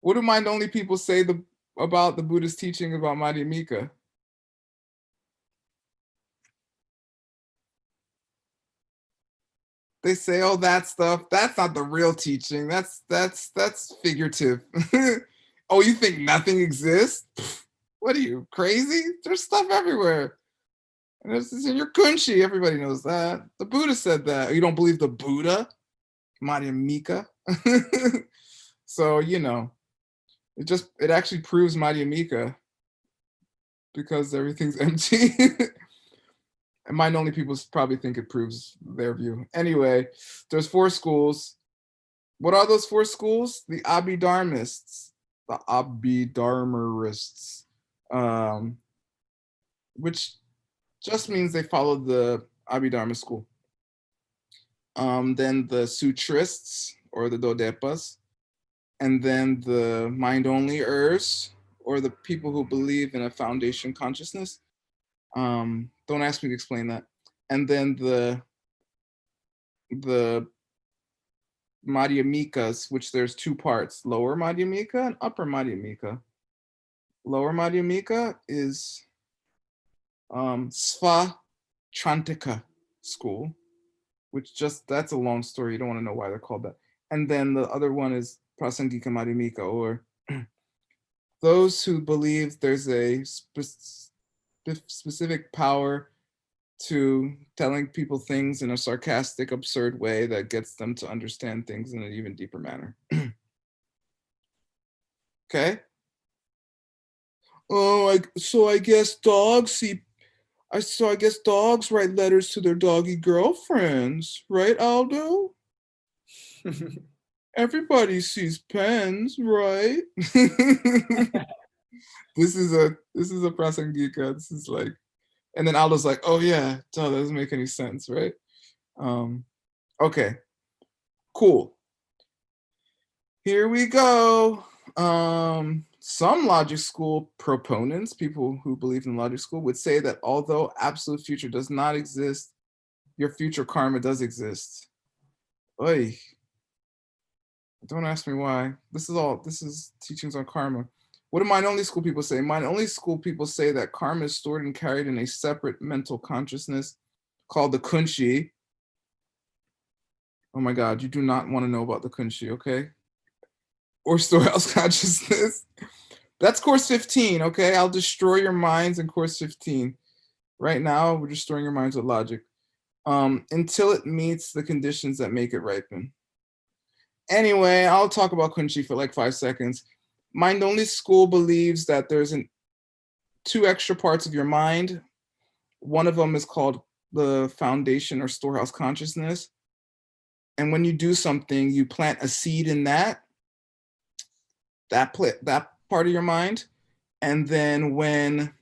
what do mind only people say about the Buddha's teaching about Madhyamika? They say, oh, that stuff, that's not the real teaching. That's figurative. Oh, you think nothing exists? What are you, crazy? There's stuff everywhere. And it's in your kunshi. Everybody knows that. The Buddha said that. You don't believe the Buddha? Madhyamika. So, it actually proves Madhyamika because everything's empty. And mind only people probably think it proves their view. Anyway, there's four schools. What are those four schools? The Abhidharmists. The Abhidharmarists. Which just means they follow the Abhidharma school. Then the Sutrists, or the Dodepas. And then the mind-only-ers, or the people who believe in a foundation consciousness. Don't ask me to explain that. And then the Madhyamikas, which there's two parts, lower Madhyamika and upper Madhyamika. Lower Madhyamika is Sva Trantika school, which that's a long story. You don't want to know why they're called that. And then the other one is Prasangika Madhyamika, or those who believe there's a specific power to telling people things in a sarcastic, absurd way that gets them to understand things in an even deeper manner. Okay? Oh, so I guess dogs write letters to their doggy girlfriends, right, Aldo? Everybody sees pens, right? This is a prasangika. This is like, and then Aldo's like, oh yeah, that doesn't make any sense, right? Okay, cool. Here we go. Some logic school proponents, people who believe in logic school, would say that although absolute future does not exist, your future karma does exist. Oy. Don't ask me why. This is teachings on karma. What do mind only school people say? Mind only school people say that karma is stored and carried in a separate mental consciousness called the kunshi. Oh my God, you do not want to know about the kunshi, okay? Or storehouse consciousness. That's course 15, okay? I'll destroy your minds in course 15. Right now, we're destroying your minds with logic. Until it meets the conditions that make it ripen. Anyway, I'll talk about kunshi for like 5 seconds. Mind only school believes that there's two extra parts of your mind. One of them is called the foundation or storehouse consciousness. And when you do something, you plant a seed in that part of your mind. And then when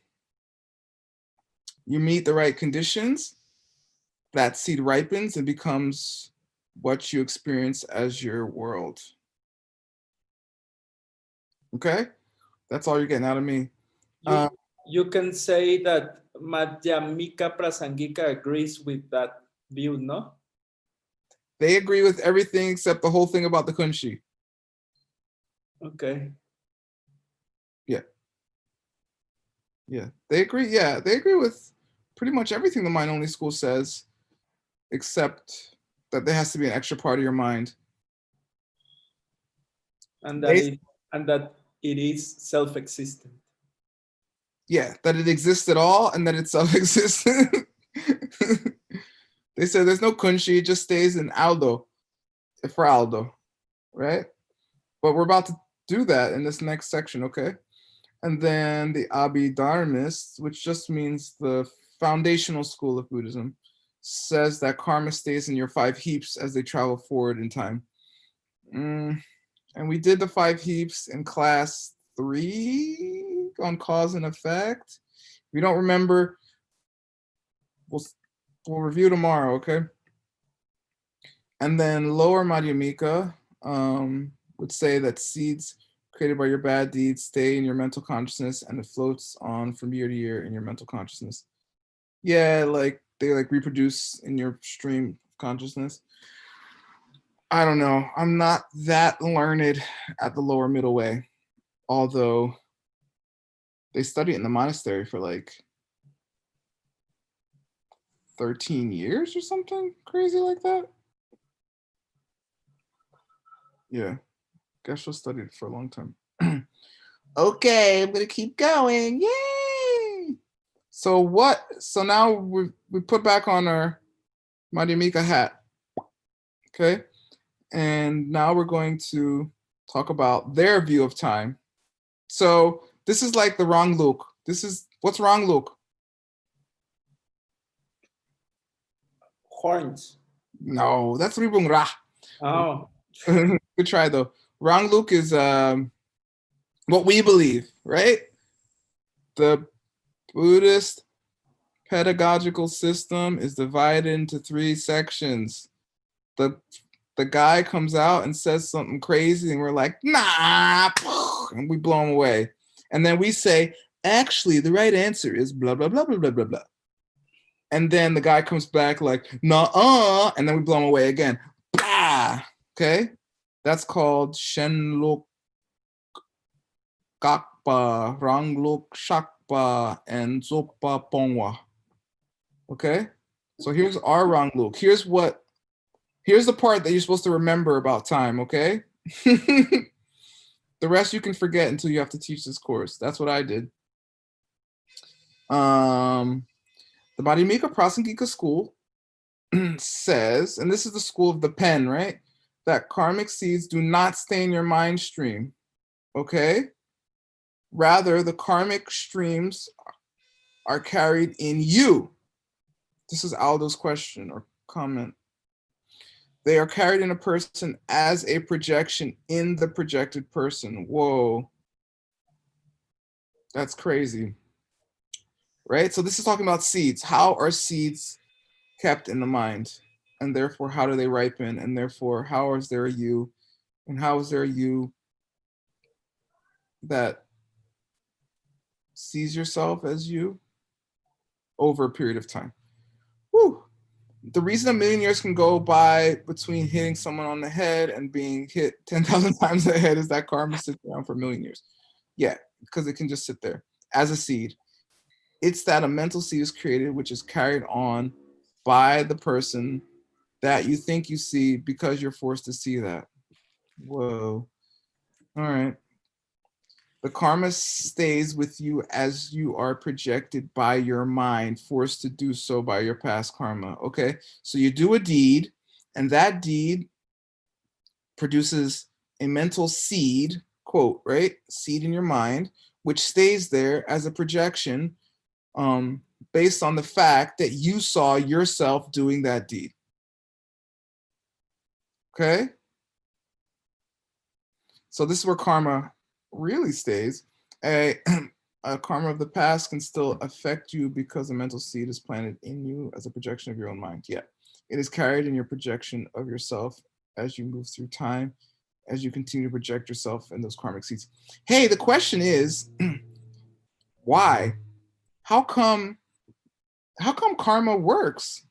you meet the right conditions, that seed ripens and becomes what you experience as your world. Okay? That's all you're getting out of me. You can say that Madhyamika Prasangika agrees with that view, no? They agree with everything except the whole thing about the kunshi. Okay. Yeah, they agree. Yeah, they agree with pretty much everything the mind only school says, except that there has to be an extra part of your mind. And that it is self-existent. Yeah, that it exists at all and that it's self-existent. They said there's no kunshi, it just stays in Aldo, for Aldo, right? But we're about to do that in this next section, okay? And then the Abhidharmists, which just means the foundational school of Buddhism, says that karma stays in your 5 heaps as they travel forward in time. And we did the 5 heaps in class 3 on cause and effect. If you don't remember, we'll review tomorrow, okay? And then lower Madhyamika would say that seeds created by your bad deeds stay in your mental consciousness and it floats on from year to year in your mental consciousness. Yeah, like they like reproduce in your stream consciousness. I don't know. I'm not that learned at the lower middle way, although they study it in the monastery for like 13 years or something crazy like that. Yeah, Geshe studied it for a long time. Okay, I'm gonna keep going. Yay! So now we put back on our Madhyamika hat. Okay, and now we're going to talk about their view of time. So this is like the wrong look. What's wrong look? Horns. No, that's Ribung Ra. Oh. Good try though. Wrong look is what we believe, right? The Buddhist pedagogical system is divided into 3 sections. The guy comes out and says something crazy and we're like, nah, and we blow him away. And then we say, actually, the right answer is blah, blah, blah, blah, blah, blah, blah. And then the guy comes back like, nah, and then we blow him away again. Bah! Okay? That's called Shenlok Gakpa, Ranglok Shakpa, and Zopa Pongwa. Okay? So here's our Ranglok. Here's the part that you're supposed to remember about time, okay? The rest you can forget until you have to teach this course. That's what I did. The Madhyamika Prasangika school says, and this is the school of the pen, right? That karmic seeds do not stay in your mind stream, okay? Rather, the karmic streams are carried in you. This is Aldo's question or comment. They are carried in a person as a projection in the projected person. Whoa. That's crazy. Right? So this is talking about seeds. How are seeds kept in the mind? And therefore, how do they ripen? And therefore, how is there a you? And how is there a you that sees yourself as you over a period of time? Whew. The reason a million years can go by between hitting someone on the head and being hit 10,000 times the head is that karma sits around for a million years. Yeah, because it can just sit there as a seed. It's that a mental seed is created, which is carried on by the person that you think you see because you're forced to see that. Whoa. All right. The karma stays with you as you are projected by your mind, forced to do so by your past karma. Okay, so you do a deed, and that deed produces a mental seed, quote, right? Seed in your mind, which stays there as a projection based on the fact that you saw yourself doing that deed. Okay? So this is where karma really stays. A karma of the past can still affect you because the mental seed is planted in you as a projection of your own mind. Yeah, it is carried in your projection of yourself as you move through time, as you continue to project yourself in those karmic seeds. Hey, the question is, why? How come karma works?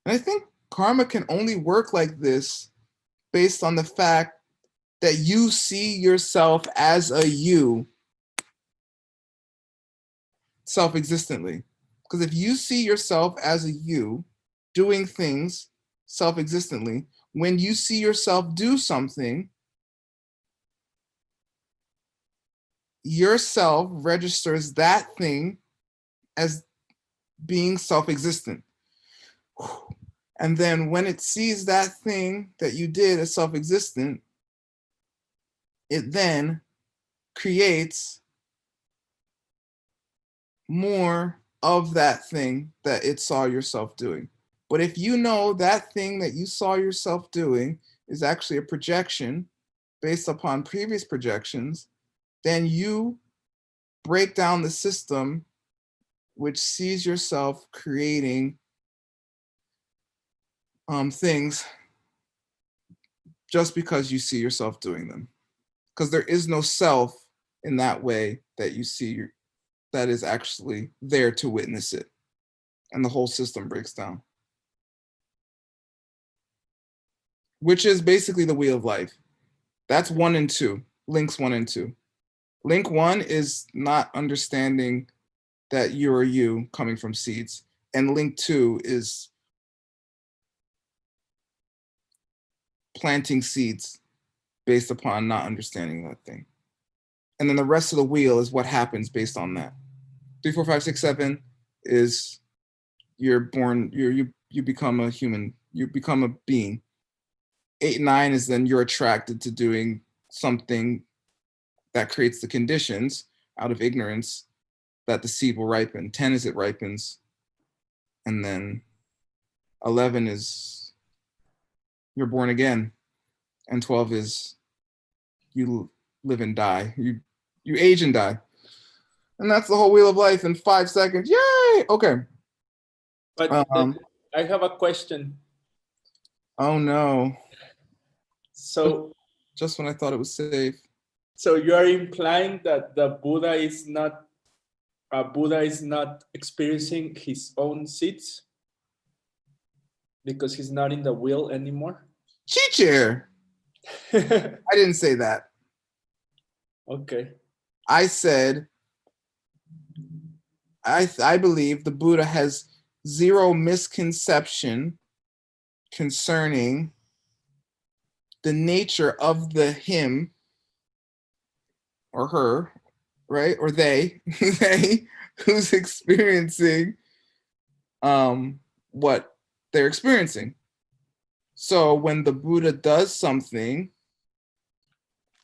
And I think karma can only work like this based on the fact that you see yourself as a you self-existently. Because if you see yourself as a you doing things self-existently, when you see yourself do something, yourself registers that thing as being self-existent. And then when it sees that thing that you did as self-existent, it then creates more of that thing that it saw yourself doing. But if you know that thing that you saw yourself doing is actually a projection based upon previous projections, then you break down the system which sees yourself creating things just because you see yourself doing them. Because there is no self in that way that you see that is actually there to witness it. And the whole system breaks down. Which is basically the wheel of life. That's 1 and 2, links 1 and 2. Link 1 is not understanding that you're you coming from seeds. And link 2 is planting seeds based upon not understanding that thing. And then the rest of the wheel is what happens based on that. 3, 4, 5, 6, 7 is you're born, you become a human, you become a being. 8, 9 is then you're attracted to doing something that creates the conditions out of ignorance that the seed will ripen. 10 is it ripens. And then 11 is you're born again. And 12 is you live and die. You age and die. And that's the whole wheel of life in 5 seconds. Yay! Okay. But I have a question. Oh no. So just when I thought it was safe. So you are implying that the Buddha is not experiencing his own seeds because he's not in the wheel anymore? Teacher. I didn't say that. Okay. I said I believe the Buddha has zero misconception concerning the nature of the him or her, right? Or they, they who's experiencing what they're experiencing. So when the Buddha does something,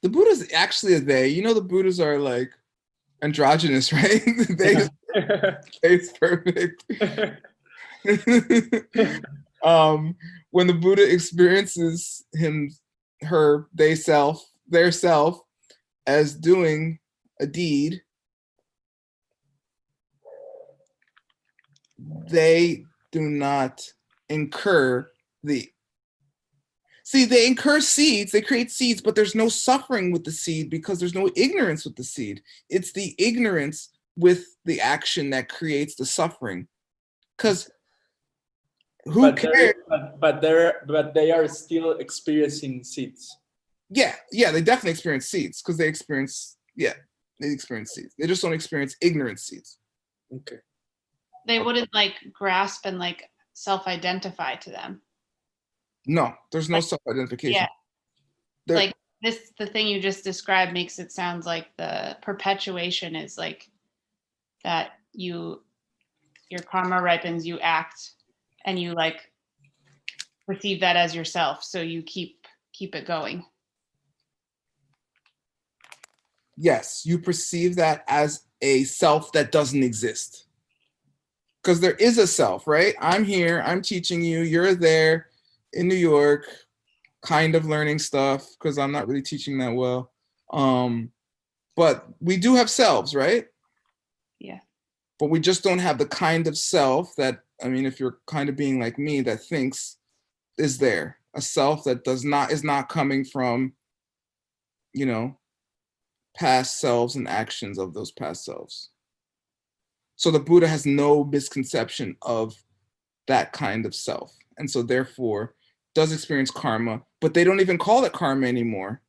The Buddha's actually a they. You know, the Buddhas are like androgynous, right? They it's perfect. When the Buddha experiences their self as doing a deed, they do not incur they incur seeds, they create seeds, but there's no suffering with the seed because there's no ignorance with the seed. It's the ignorance with the action that creates the suffering. Because who cares? But they are still experiencing seeds. Yeah, they definitely experience seeds because they experience seeds. They just don't experience ignorant seeds. Okay. They wouldn't like grasp and like self-identify to them. No, there's no self-identification. Yeah. Like the thing you just described makes it sound like the perpetuation is like that your karma ripens, you act, and you like perceive that as yourself, so you keep it going. Yes, you perceive that as a self that doesn't exist. Because there is a self, right? I'm here, I'm teaching you, you're there in New York, kind of learning stuff because I'm not really teaching that well. But we do have selves, right? Yeah. But we just don't have the kind of self that, I mean, if you're kind of being like me, that thinks is there. A self that is not coming from, past selves and actions of those past selves. So the Buddha has no misconception of that kind of self. And so therefore does experience karma, but they don't even call it karma anymore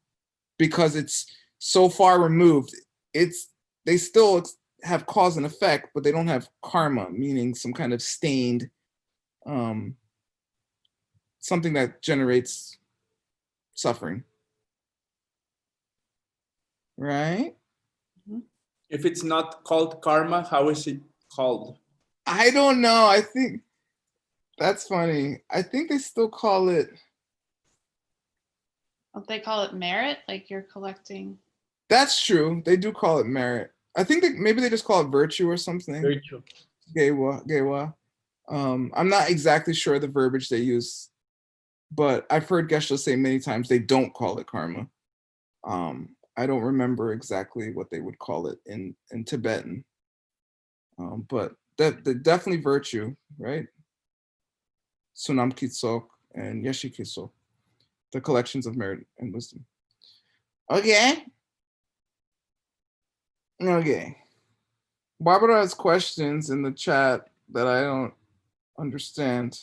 because it's so far removed. They still have cause and effect, but they don't have karma, meaning some kind of stained, something that generates suffering. Right? If it's not called karma, how is it called? I don't know. I think that's funny. I think they still call it. Don't they call it merit? Like you're collecting. That's true. They do call it merit. I think maybe they just call it virtue or something. Virtue. Gewa. I'm not exactly sure the verbiage they use, but I've heard Geshe say many times they don't call it karma. I don't remember exactly what they would call it in Tibetan. But definitely virtue, right? Sunam Kitsok and Yeshi Kitsok, the collections of merit and wisdom. Okay. Barbara has questions in the chat that I don't understand.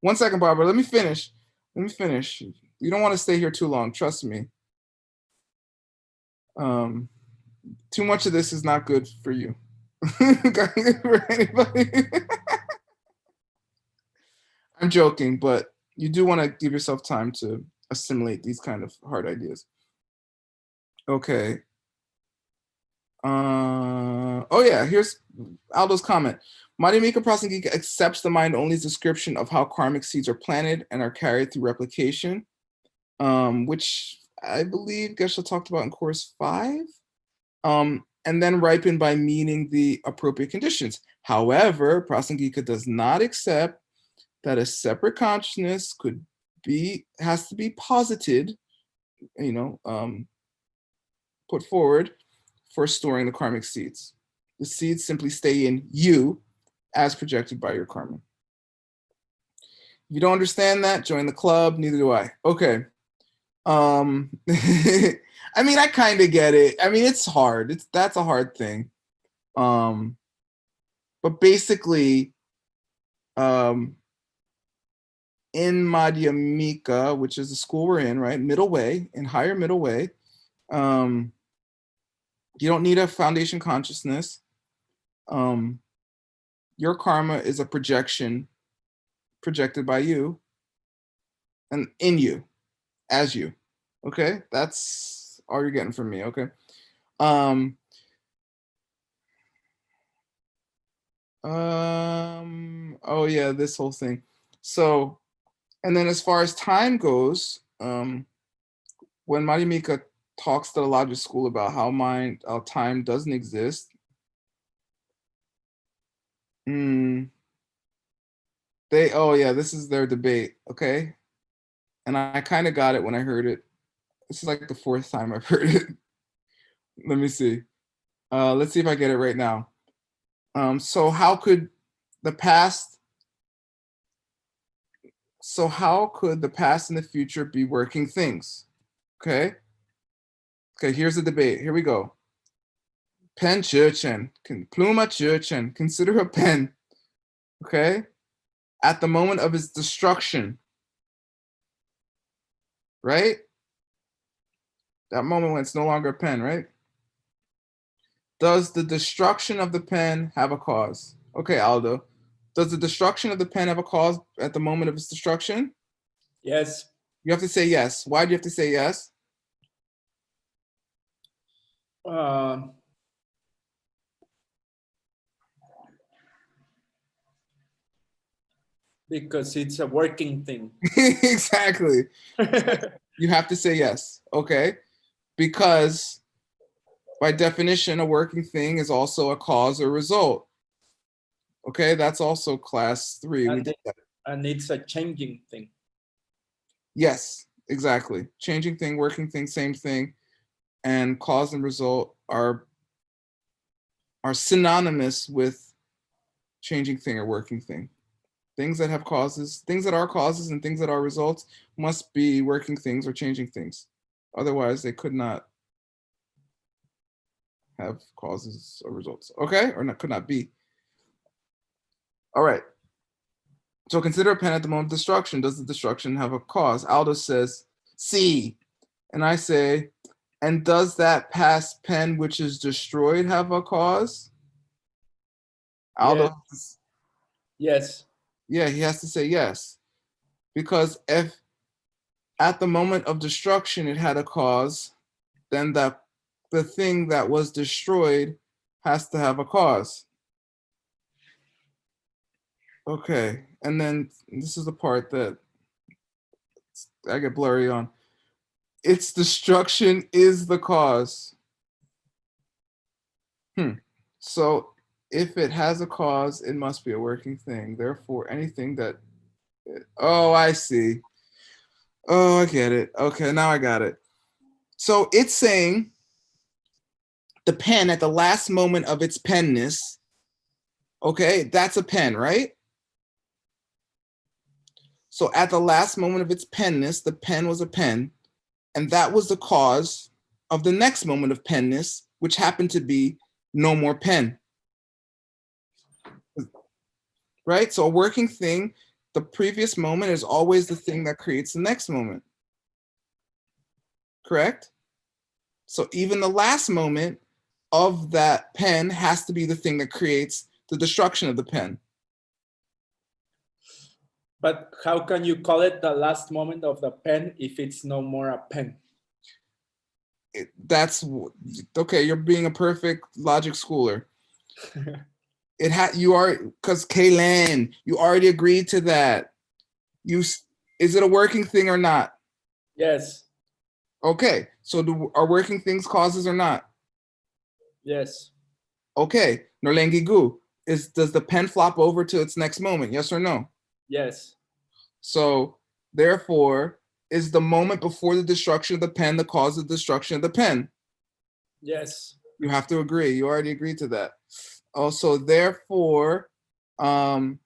1 second, Barbara. Let me finish. You don't want to stay here too long. Trust me. Too much of this is not good for you. For anybody. I'm joking, but you do want to give yourself time to assimilate these kind of hard ideas. Okay. Oh yeah, here's Aldo's comment. Madhyamika Prasangika accepts the mind only's description of how karmic seeds are planted and are carried through replication, which I believe Geshe talked about in course 5, and then ripened by meeting the appropriate conditions. However, Prasangika does not accept that a separate consciousness has to be posited, put forward for storing the karmic seeds. The seeds simply stay in you as projected by your karma. If you don't understand that, join the club, neither do I. Okay. I mean, I kind of get it. I mean, it's hard. That's a hard thing. But basically, in Madhyamika, which is the school we're in, right? Middle way, in higher middle way, you don't need a foundation consciousness. Your karma is a projection projected by you and in you, as you. Okay? That's all you're getting from me, okay? Oh yeah, this whole thing. So, and then as far as time goes, when Marimika talks to the logic school about how time doesn't exist, this is their debate, okay? And I kind of got it when I heard it. This is like the 4th time I've heard it. Let me see. Let's see if I get it right now. So how could the past and the future be working things? Okay, here's the debate. Here we go. Pen churchen, pluma churchen, consider a pen, okay? At the moment of its destruction, right? That moment when it's no longer a pen, right? Does the destruction of the pen have a cause? Okay, Aldo. Does the destruction of the pen have a cause at the moment of its destruction? Yes. You have to say yes. Why do you have to say yes? Because it's a working thing. Exactly. You have to say yes. Okay. Because by definition, a working thing is also a cause or result. Okay, that's also class 3. We did that. And it's a changing thing. Yes, exactly. Changing thing, working thing, same thing. And cause and result are synonymous with changing thing or working thing. Things that have causes, things that are causes and things that are results must be working things or changing things. Otherwise, they could not have causes or results. Okay, or could not be. All right. So consider a pen at the moment of destruction. Does the destruction have a cause? Aldo says C. And I say, and does that past pen which is destroyed have a cause? Aldo. Yes. Yeah, he has to say yes. Because if at the moment of destruction it had a cause, then the thing that was destroyed has to have a cause. Okay, and then this is the part that I get blurry on. Its destruction is the cause. So if it has a cause, it must be a working thing. Therefore, anything that, oh, I see. Oh, I get it. Okay, now I got it. So it's saying the pen at the last moment of its penness, okay, that's a pen, right? So at the last moment of its penness, the pen was a pen, and that was the cause of the next moment of penness, which happened to be no more pen. Right? So a working thing, the previous moment is always the thing that creates the next moment. Correct? So even the last moment of that pen has to be the thing that creates the destruction of the pen. But how can you call it the last moment of the pen if it's no more a pen? That's okay. You're being a perfect logic schooler. You are, because Kaylan, you already agreed to that. Is it a working thing or not? Yes. Okay. So are working things causes or not? Yes. Okay. Norlengi Gu, does the pen flop over to its next moment? Yes or no? Yes. So therefore, is the moment before the destruction of the pen the cause of the destruction of the pen? Yes. You have to agree. You already agreed to that. Also, therefore, the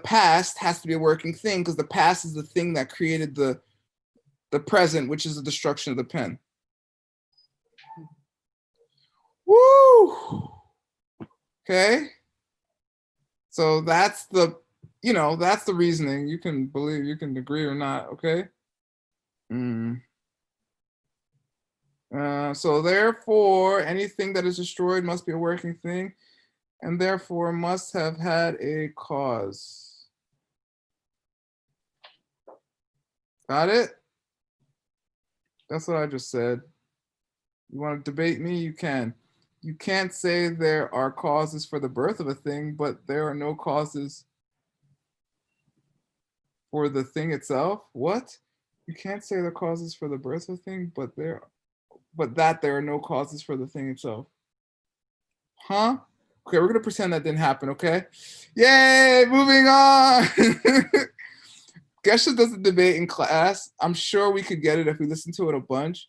past has to be a working thing because the past is the thing that created the present, which is the destruction of the pen. Woo! Okay. So that's the reasoning. You can believe, you can agree or not, okay? So therefore, anything that is destroyed must be a working thing, and therefore must have had a cause. Got it? That's what I just said. You want to debate me? You can. You can't say there are causes for the birth of a thing, but there are no causes for the thing itself. What? You can't say the causes for the birth of a thing, but there are no causes for the thing itself. Huh? Okay, we're gonna pretend that didn't happen, okay? Yay, moving on. Geshe does a debate in class. I'm sure we could get it if we listen to it a bunch.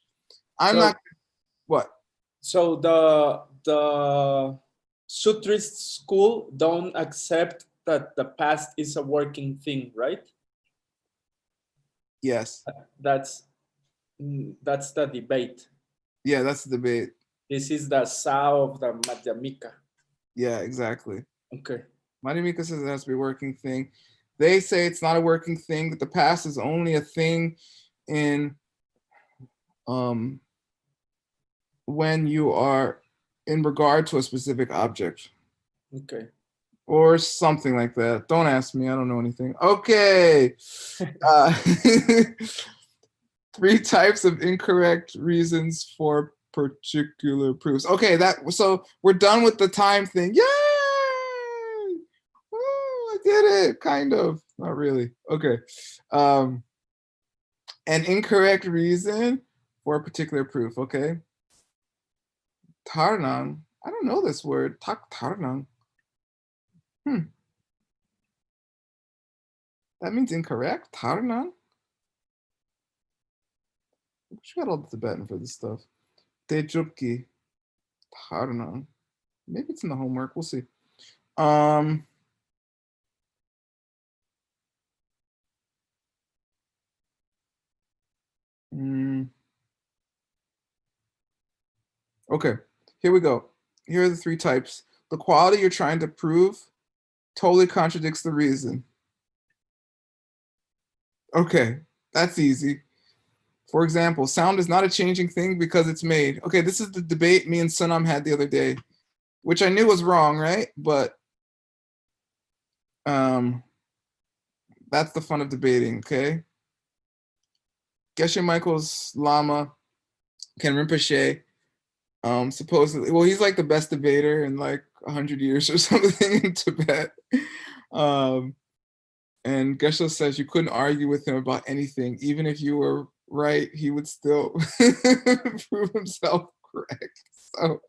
What? So the Sutrist school don't accept that the past is a working thing, right? Yes. That's the debate. Yeah, that's the debate. This is the Sa of the Madhyamika. Yeah, exactly. Okay. Madhyamika says it has to be a working thing. They say it's not a working thing, that the past is only a thing in when you are in regard to a specific object. Okay. Or something like that. Don't ask me, I don't know anything. Okay. 3 types of incorrect reasons for particular proofs. Okay, so we're done with the time thing. Yay! Oh, I did it, kind of. Not really. Okay. An incorrect reason for a particular proof, okay? Tarnang. I don't know this word. Tarnang. That means incorrect? Tarnang? We got all the Tibetan for this stuff. Tejupki. Tarnang. Maybe it's in the homework. We'll see. Okay, here we go. Here are the 3 types. The quality you're trying to prove totally contradicts the reason. Okay, that's easy. For example, sound is not a changing thing because it's made. Okay, this is the debate me and Sunam had the other day, which I knew was wrong, right? But that's the fun of debating, okay? Geshe Michael's Lama, Ken Rinpoche, supposedly, well, he's like the best debater in like 100 years or something in Tibet. And Geshe says you couldn't argue with him about anything. Even if you were right, he would still prove himself correct. So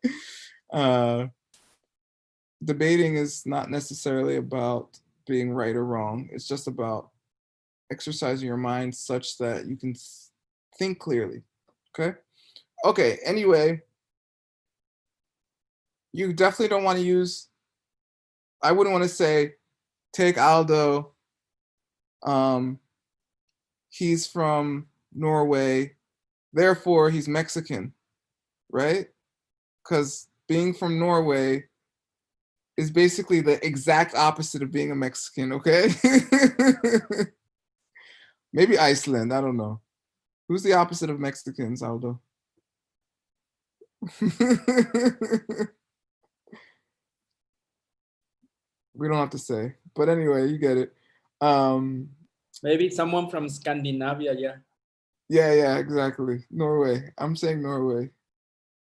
debating is not necessarily about being right or wrong. It's just about exercising your mind such that you can think clearly, okay? Okay, anyway, you definitely don't want to use, I wouldn't want to say, take Aldo, he's from Norway, therefore he's Mexican, right? Because being from Norway is basically the exact opposite of being a Mexican, okay? Maybe Iceland, I don't know. Who's the opposite of Mexicans, Aldo? We don't have to say, but anyway, you get it. Maybe someone from Scandinavia, yeah. Yeah, exactly. Norway. I'm saying Norway.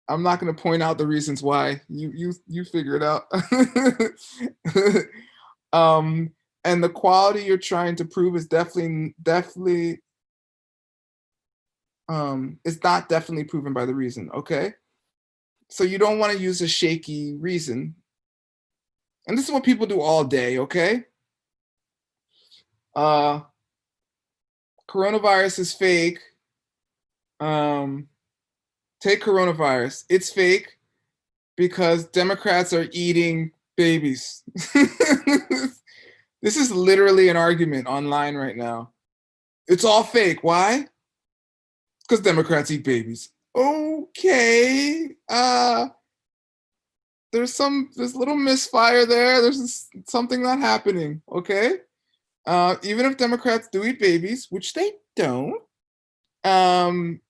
I'm not going to point out the reasons why. You figure it out. And the quality you're trying to prove is definitely it's not definitely proven by the reason, okay? So you don't want to use a shaky reason. And this is what people do all day, okay? Coronavirus is fake. Take coronavirus. It's fake because Democrats are eating babies. This is literally an argument online right now. It's all fake. Why? Because Democrats eat babies. Okay. There's little misfire there. There's something not happening. Okay. Even if Democrats do eat babies, which they don't, that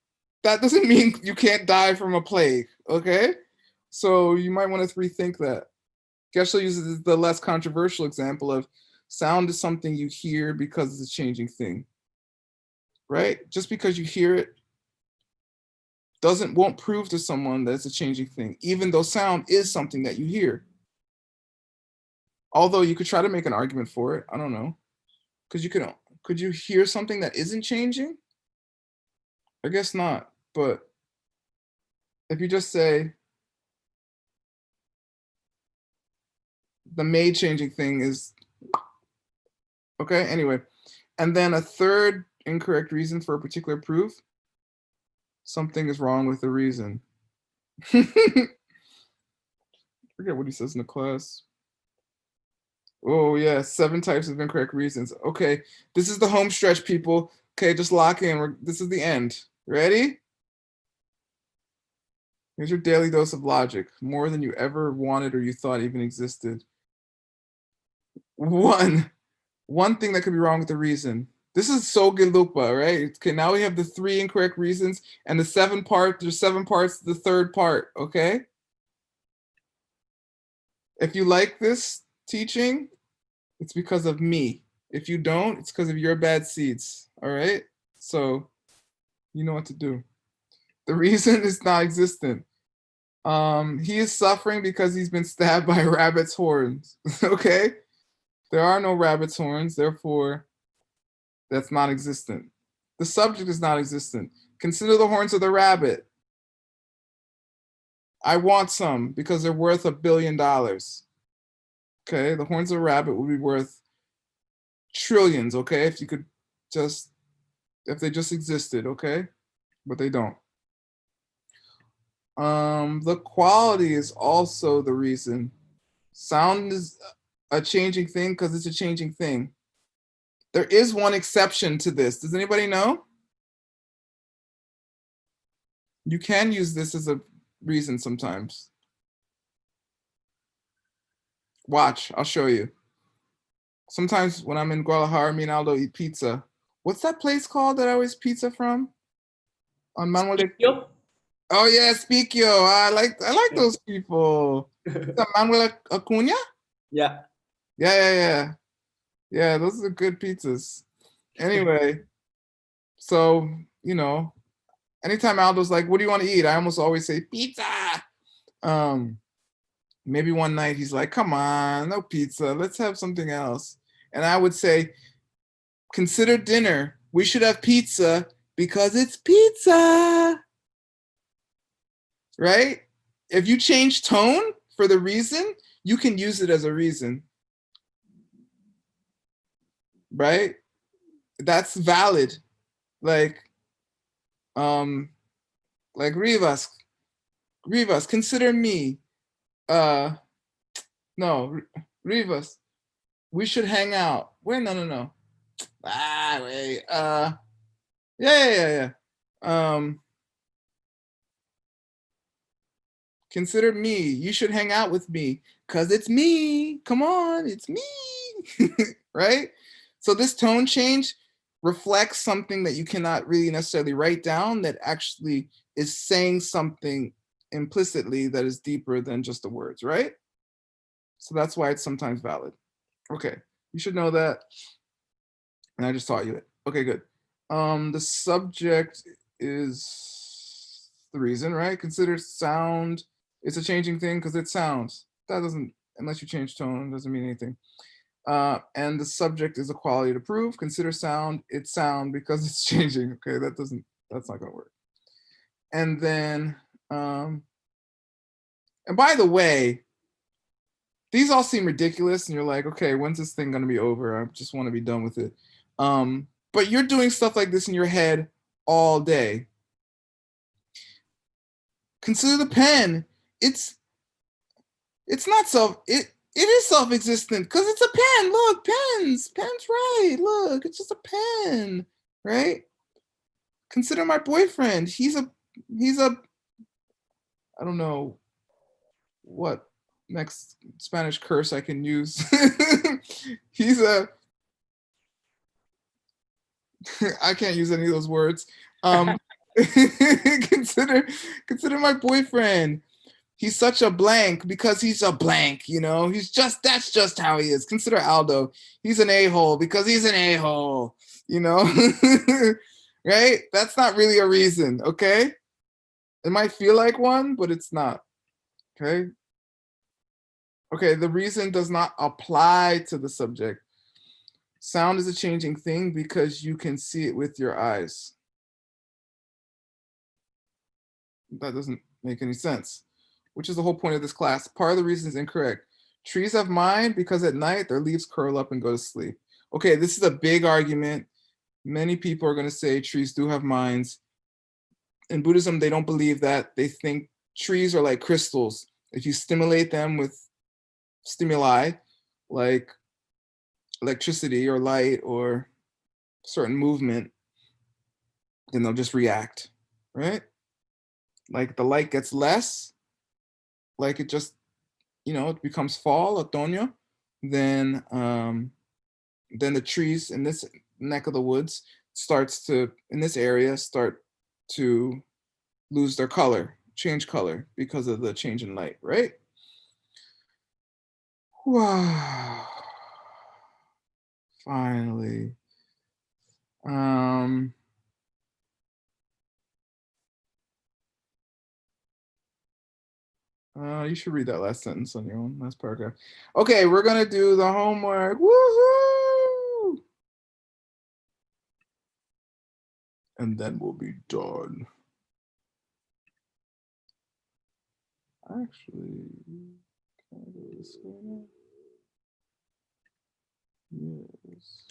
doesn't mean you can't die from a plague. Okay. So you might want to rethink that. Geshe uses the less controversial example of sound is something you hear because it's a changing thing, right? Just because you hear it won't prove to someone that it's a changing thing, even though sound is something that you hear. Although you could try to make an argument for it, I don't know. Because could you hear something that isn't changing? I guess not, but if you just say the made changing thing is, okay, anyway. And then a third incorrect reason for a particular proof, something is wrong with the reason. Forget what he says in the class. Oh yeah, 7 types of incorrect reasons. Okay, this is the home stretch, people. Okay, just lock in. This is the end. Ready? Here's your daily dose of logic. More than you ever wanted or you thought even existed. One thing that could be wrong with the reason. This is so Lupa, right? Okay, now we have the 3 incorrect reasons and the 7 part. There's 7 parts to the 3rd part, okay? If you like this teaching, it's because of me. If you don't, it's because of your bad seeds, all right? So you know what to do. The reason is non-existent. He is suffering because he's been stabbed by a rabbit's horns, okay? There are no rabbit's horns, therefore that's non-existent. The subject is non-existent. Consider the horns of the rabbit. I want some because they're worth $1 billion. Okay, the horns of a rabbit would be worth trillions, okay, if they just existed, okay? But they don't. The quality is also the reason. Sound is a changing thing because it's a changing thing. There is one exception to this. Does anybody know? You can use this as a reason sometimes. Watch, I'll show you. Sometimes when I'm in Guadalajara, me and Aldo eat pizza. What's that place called that I always pizza from? On Manuel de... Oh yeah, Spicchio. I like those people. Is that Manuel Acuna? Yeah. Yeah, those are good pizzas. Anyway, so, you know, anytime Aldo's like, what do you want to eat? I almost always say pizza. Maybe one night he's like, come on, no pizza. Let's have something else. And I would say, consider dinner. We should have pizza because it's pizza. Right? If you change tone for the reason, you can use it as a reason. Right? That's valid. Like Rivas, consider me. No, Rivas, we should hang out. Wait, no. Wait. Yeah. Consider me. You should hang out with me because it's me. Come on, it's me. Right? So this tone change reflects something that you cannot really necessarily write down that actually is saying something implicitly that is deeper than just the words, right? So that's why it's sometimes valid. Okay, you should know that. And I just taught you it. Okay, good. The subject is the reason, right? Consider sound. It's a changing thing because it sounds. That doesn't, unless you change tone, doesn't mean anything. And the subject is a quality to prove. Consider sound. It's sound because it's changing. Okay, that's not gonna work. And then, and by the way, these all seem ridiculous and you're like, okay, when's this thing gonna be over? I just wanna be done with it. But you're doing stuff like this in your head all day. Consider the pen. It's not it is self-existent because it's a pen. Look, pen's right. Look, it's just a pen, right? Consider my boyfriend. He's a I don't know what next Spanish curse I can use. He's a I can't use any of those words. Consider my boyfriend. He's such a blank because he's a blank, you know. That's just how he is. Consider Aldo. He's an a-hole because he's an a-hole, you know. Right? That's not really a reason, okay? It might feel like one, but it's not. Okay? Okay, the reason does not apply to the subject. Sound is a changing thing because you can see it with your eyes. That doesn't make any sense, which is the whole point of this class. Part of the reason is incorrect. Trees have mind because at night their leaves curl up and go to sleep. Okay, this is a big argument. Many people are going to say trees do have minds. In Buddhism, they don't believe that. They think trees are like crystals. If you stimulate them with stimuli like electricity or light or certain movement, then they'll just react, right? Like the light gets less, like it just, it becomes fall, otoño, then the trees in this neck of the woods in this area start to lose their color, change color because of the change in light, right? Wow. Finally. You should read that last sentence on your own, last paragraph. Okay, we're gonna do the homework. Woohoo! And then we'll be done. Actually, can I go this way now? Yes.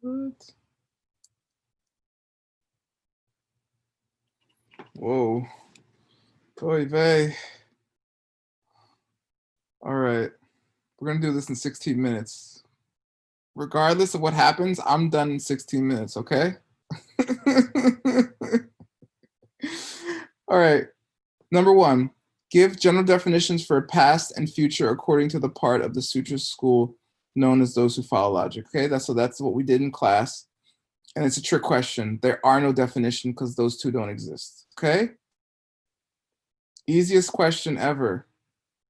What? Whoa. Oy vey. All right. We're going to do this in 16 minutes. Regardless of what happens, I'm done in 16 minutes, okay? All right. Number 1, give general definitions for past and future according to the part of the sutra school known as those who follow logic, okay? That's what we did in class. And it's a trick question. There are no definitions because those two don't exist, okay? Easiest question ever.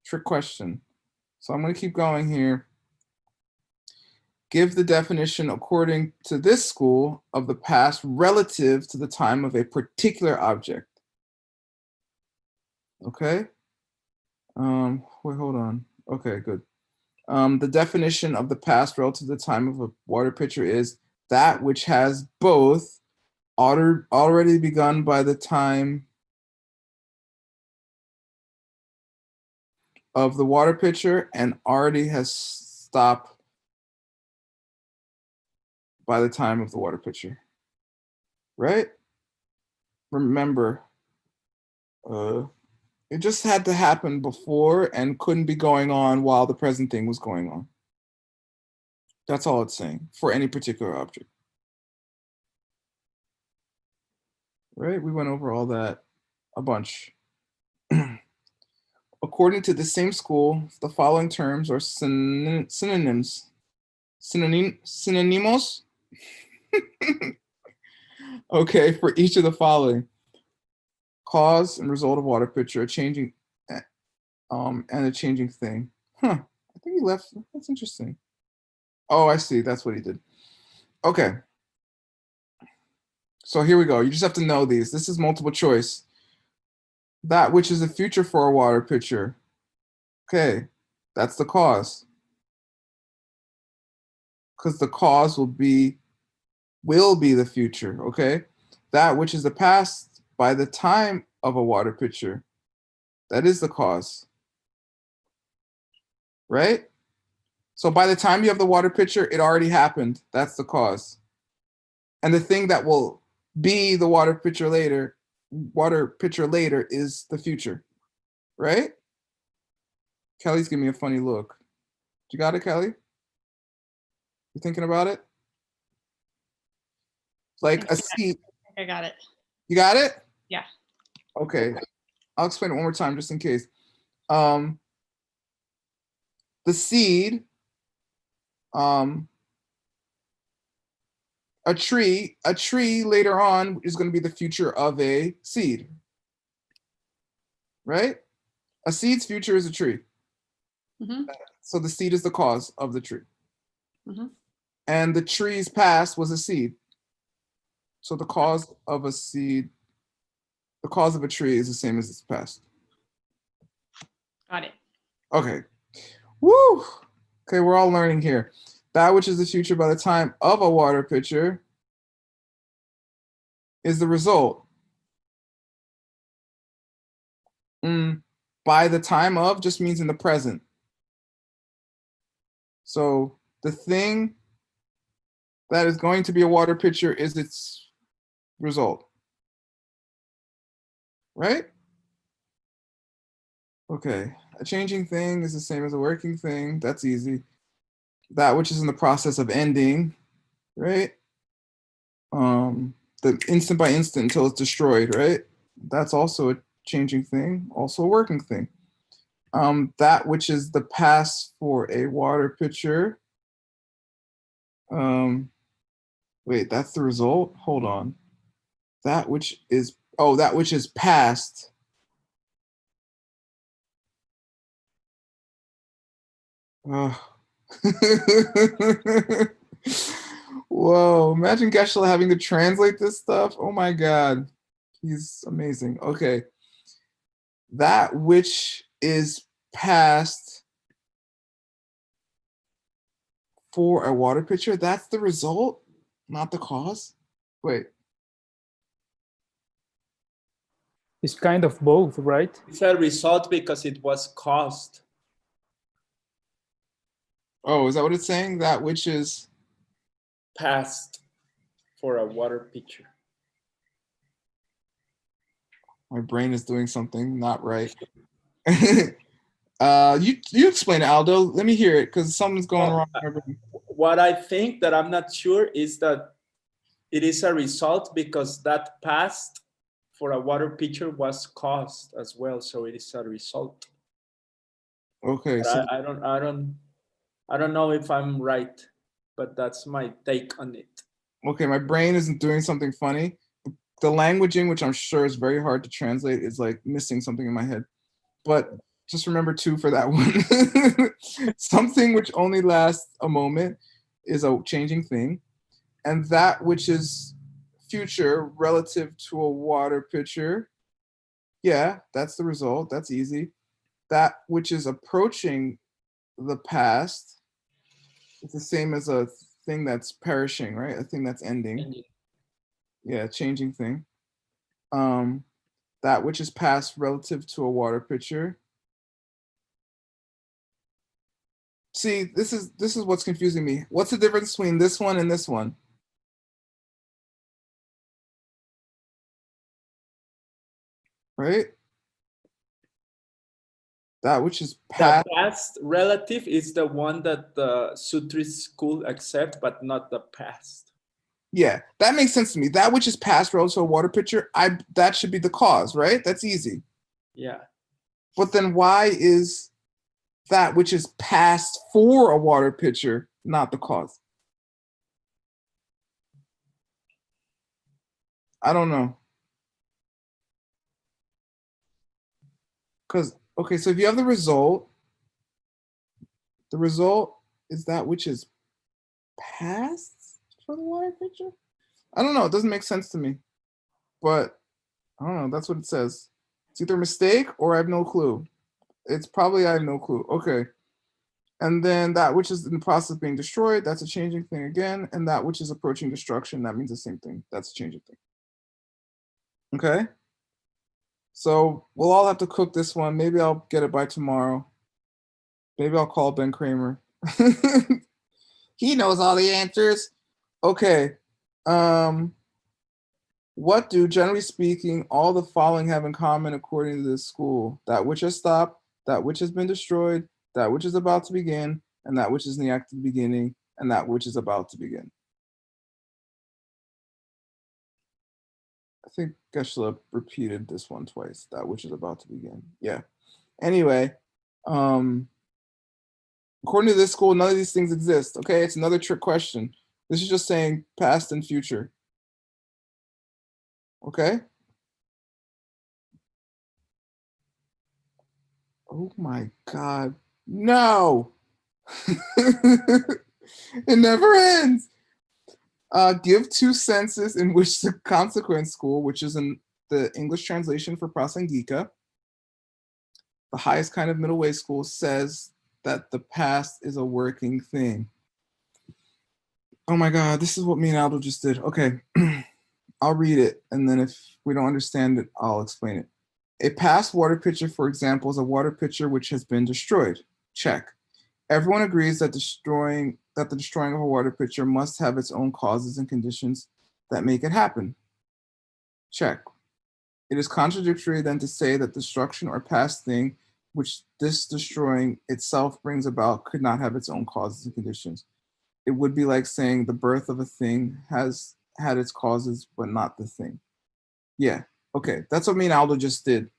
Trick question. So I'm going to keep going here. Give the definition according to this school of the past relative to the time of a particular object. Okay. Wait, hold on. Okay, good. The definition of the past relative to the time of a water pitcher is that which has both already begun by the time of the water pitcher and already has stopped by the time of the water pitcher, right? Remember, it just had to happen before and couldn't be going on while the present thing was going on. That's all it's saying for any particular object. Right? We went over all that a bunch. According to the same school, the following terms are synonyms. Synonymos? Okay, for each of the following. Cause and result of water pitcher, a changing and a changing thing. Huh. I think he left. That's interesting. Oh, I see. That's what he did. Okay. So here we go. You just have to know these. This is multiple choice. That which is the future for a water pitcher. Okay. That's the cause. Because the cause will be the future. Okay. That which is the past by the time of a water pitcher. That is the cause. Right? So by the time you have the water pitcher, it already happened. That's the cause. And the thing that will be the water pitcher later is the future. Right? Kelly's giving me a funny look. You got it, Kelly? You thinking about it? Like a seed. I got it. You got it? Yeah. Okay. I'll explain it one more time just in case. The seed, a tree later on is going to be the future of a seed. Right? A seed's future is a tree. Mm-hmm. So the seed is the cause of the tree. Mm-hmm. And the tree's past was a seed. So the cause of a seed, the cause of a tree is the same as its past. Got it. Okay. Woo! Okay, we're all learning here. That which is the future by the time of a water pitcher is the result. By the time of just means in the present. So the thing that is going to be a water pitcher is its result. Right? Okay. A changing thing is the same as a working thing. That's easy. That which is in the process of ending, right? The instant by instant until it's destroyed, right? That's also a changing thing, also a working thing. That which is the past for a water pitcher. Wait, that's the result? Hold on. That which is, oh, that which is past. Whoa, imagine Geshe having to translate this stuff. Oh my God, he's amazing. Okay. That which is past for a water pitcher, that's the result, not the cause? Wait. It's kind of both, right? It's a result because it was caused. Oh, is that what it's saying? That which is past for a water pitcher. My brain is doing something not right. You explain it, Aldo. Let me hear it because something's going wrong. What I think that I'm not sure is that it is a result because that past for a water pitcher was caused as well, so it is a result. Okay, but so I don't know if I'm right, but that's my take on it. Okay, my brain isn't doing something funny. The languaging, which I'm sure is very hard to translate, is like missing something in my head. But just remember two for that one. Something which only lasts a moment is a changing thing. And that which is future relative to a water pitcher, yeah, that's the result. That's easy. That which is approaching the past, it's the same as a thing that's perishing, right? A thing that's ending. Yeah, changing thing. That which is past relative to a water pitcher. See, this is what's confusing me. What's the difference between this one and this one? Right? That which is past. The past relative is the one that the sutras could accept, but not the past. Yeah, that makes sense to me. That which is past relative to a water pitcher, that should be the cause, right? That's easy. Yeah. But then why is that which is past for a water pitcher not the cause? I don't know. Because, okay, so if you have the result is that which is past for the water pitcher? I don't know. It doesn't make sense to me. But I don't know. That's what it says. It's either a mistake or I have no clue. It's probably I have no clue. Okay. And then that which is in the process of being destroyed, that's a changing thing again. And that which is approaching destruction, that means the same thing. That's a changing thing. Okay. So we'll all have to cook this one. Maybe I'll get it by tomorrow. Maybe I'll call Ben Kramer. He knows all the answers. Okay. What do, generally speaking, all the following have in common according to this school? That which has stopped, that which has been destroyed, that which is about to begin, and that which is in the act of beginning, and that which is about to begin. I think Geshe repeated this one twice, that which is about to begin. Yeah. Anyway, according to this school, none of these things exist. Okay, it's another trick question. This is just saying past and future. Okay? Oh my God. No! It never ends. Give two senses in which the consequence school, which is in the English translation for Prasangika, the highest kind of middle way school, says that the past is a working thing. Oh my God, this is what me and Aldo just did. Okay, I'll read it, and then if we don't understand it, I'll explain it. A past water pitcher, for example, is a water pitcher which has been destroyed. Check. Everyone agrees that the destroying of a water pitcher must have its own causes and conditions that make it happen. Check. It is contradictory then to say that destruction or past thing which this destroying itself brings about could not have its own causes and conditions. It would be like saying the birth of a thing has had its causes, but not the thing. Yeah, okay, that's what me and Aldo just did.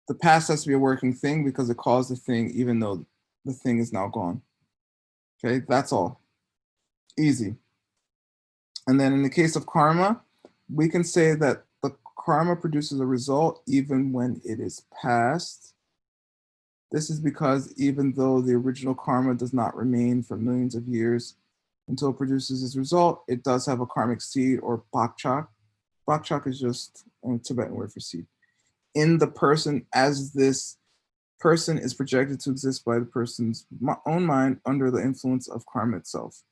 The past has to be a working thing because it caused the thing, even though the thing is now gone. Okay, that's all. Easy. And then in the case of karma, we can say that the karma produces a result even when it is past. This is because even though the original karma does not remain for millions of years until it produces its result, it does have a karmic seed or bakchak. Bakchak is just a Tibetan word for seed. In the person, as this person is projected to exist by the person's own mind under the influence of karma itself.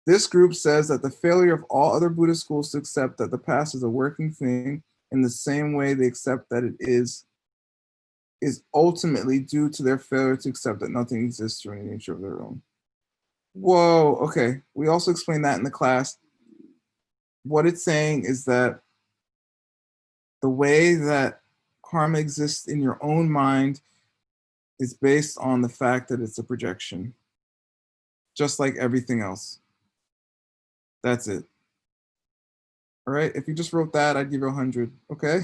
This group says that the failure of all other Buddhist schools to accept that the past is a working thing in the same way they accept that it is ultimately due to their failure to accept that nothing exists through any nature of their own. Whoa, okay. We also explained that in the class. What it's saying is that the way that karma exists in your own mind is based on the fact that it's a projection, just like everything else. That's it. All right, if you just wrote that, I'd give you 100, okay?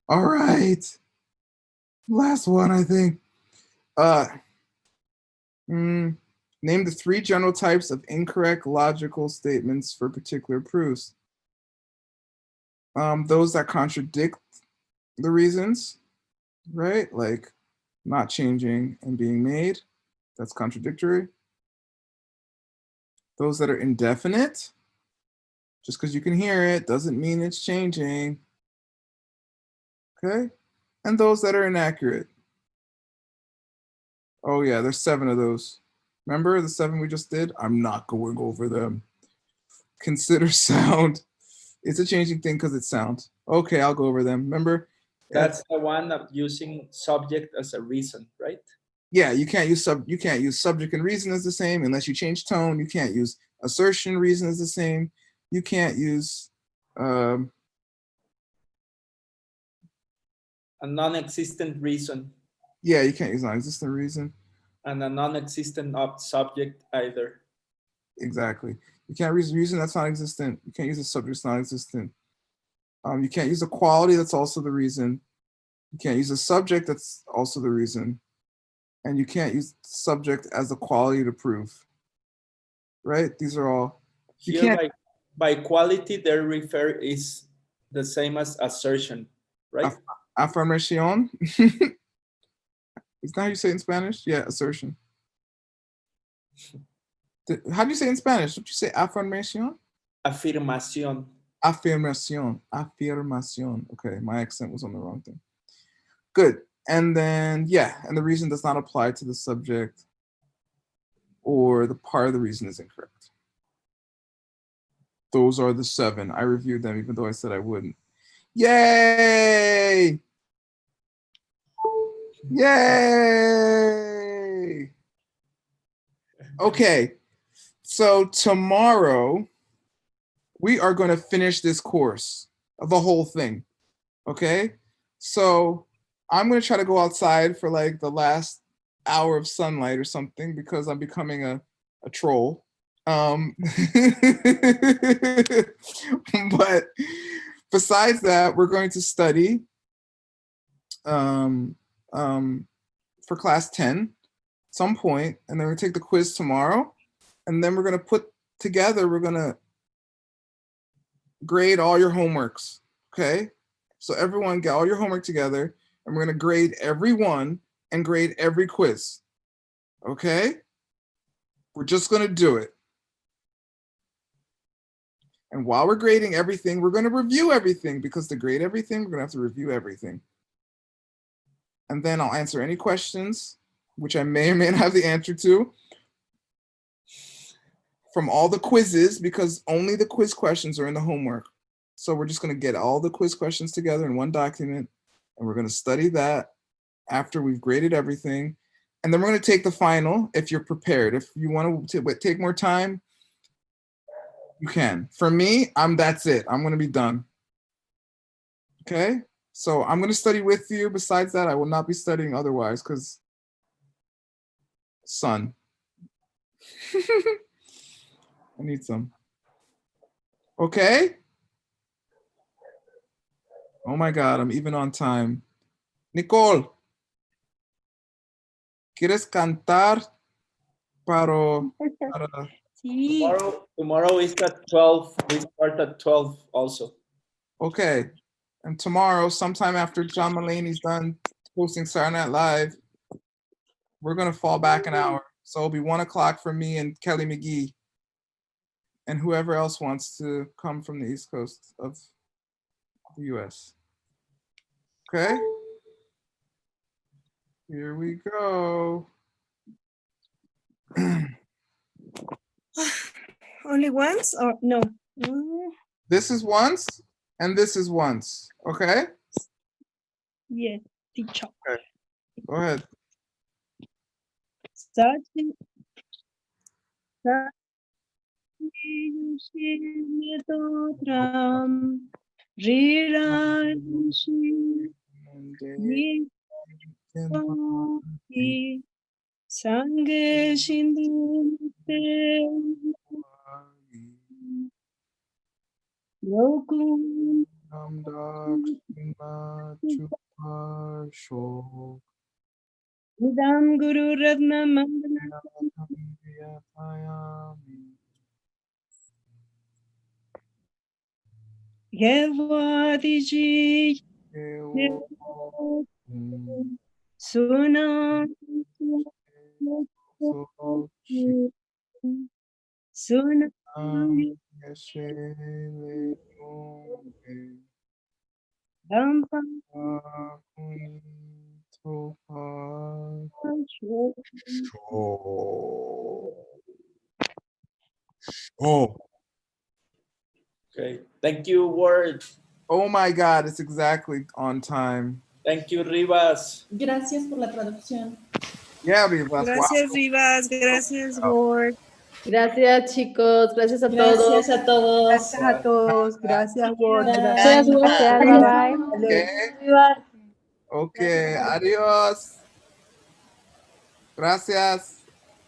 All right. Last one, I think. Name the 3 general types of incorrect logical statements for particular proofs. Those that contradict the reasons, right? Like not changing and being made, that's contradictory. Those that are indefinite, just because you can hear it doesn't mean it's changing, okay? And those that are inaccurate. Oh yeah, there's 7 of those. Remember the 7 we just did? I'm not going over them. Consider sound. It's a changing thing because it's sound. Okay, I'll go over them. Remember? That's the one of using subject as a reason, right? Yeah, you can't use subject and reason as the same unless you change tone. You can't use assertion, reason as the same. You can't use a non-existent reason. Yeah, you can't use non-existent reason. And a non-existent subject either. Exactly. You can't use reason that's non-existent. You can't use a subject that's non-existent. You can't use a quality that's also the reason. You can't use a subject that's also the reason. And you can't use subject as a quality to prove. Right? These are all. You Here can't. By quality, they refer is the same as assertion, right? Affirmación. Is that how you say it in Spanish? Yeah, assertion. How do you say it in Spanish? Don't you say affirmación? Afirmación. Afirmación. Afirmación. Okay, my accent was on the wrong thing. Good. And then, yeah, and the reason does not apply to the subject or the part of the reason is incorrect. Those are the 7. I reviewed them even though I said I wouldn't. Yay! Yay! Okay, so tomorrow we are going to finish this course, the whole thing. Okay, so I'm going to try to go outside for like the last hour of sunlight or something because I'm becoming a troll. But besides that, we're going to study for class 10 some point, and then we're going to take the quiz tomorrow, and then we're going to put together, we're going to grade all your homeworks, okay? So everyone get all your homework together, and we're going to grade every one and grade every quiz, okay? We're just going to do it. And while we're grading everything, we're going to review everything, because to grade everything, we're going to have to review everything. And then I'll answer any questions, which I may or may not have the answer to. from all the quizzes because only the quiz questions are in the homework. So we're just going to get all the quiz questions together in one document, and we're going to study that after we've graded everything. And then we're going to take the final if you're prepared. If you want to take more time, you can. For me, that's it. I'm going to be done. Okay? So I'm going to study with you. Besides that, I will not be studying otherwise because sun. I need some. Okay? Oh my God, I'm even on time. Nicole, ¿quieres cantar para Sí. Tomorrow is at 12. We start at 12 also. Okay. And tomorrow, sometime after John Mulaney's done hosting Saturday Night Live, we're going to fall back an hour. So it'll be 1 o'clock for me and Kelly McGee and whoever else wants to come from the East Coast of the US. Okay? Here we go. Only once or no? This is once and this is once. Okay? Yes, teacher. Okay. Go ahead. Sange Shindu Yokum Udam Guru Ratna Mandana Yevadiji Suna Suna Dampa Oh. Okay. Thank you, Word. Oh my God, it's exactly on time. Thank you, Rivas. Gracias por la traducción. Yeah, Rivas. Gracias, Rivas. Gracias, Ward. Gracias, chicos. Gracias a Gracias todos. a todos. Gracias a todos. Gracias, Ward. Gracias, gracias. Bye bye. Okay. Okay, adiós. Gracias.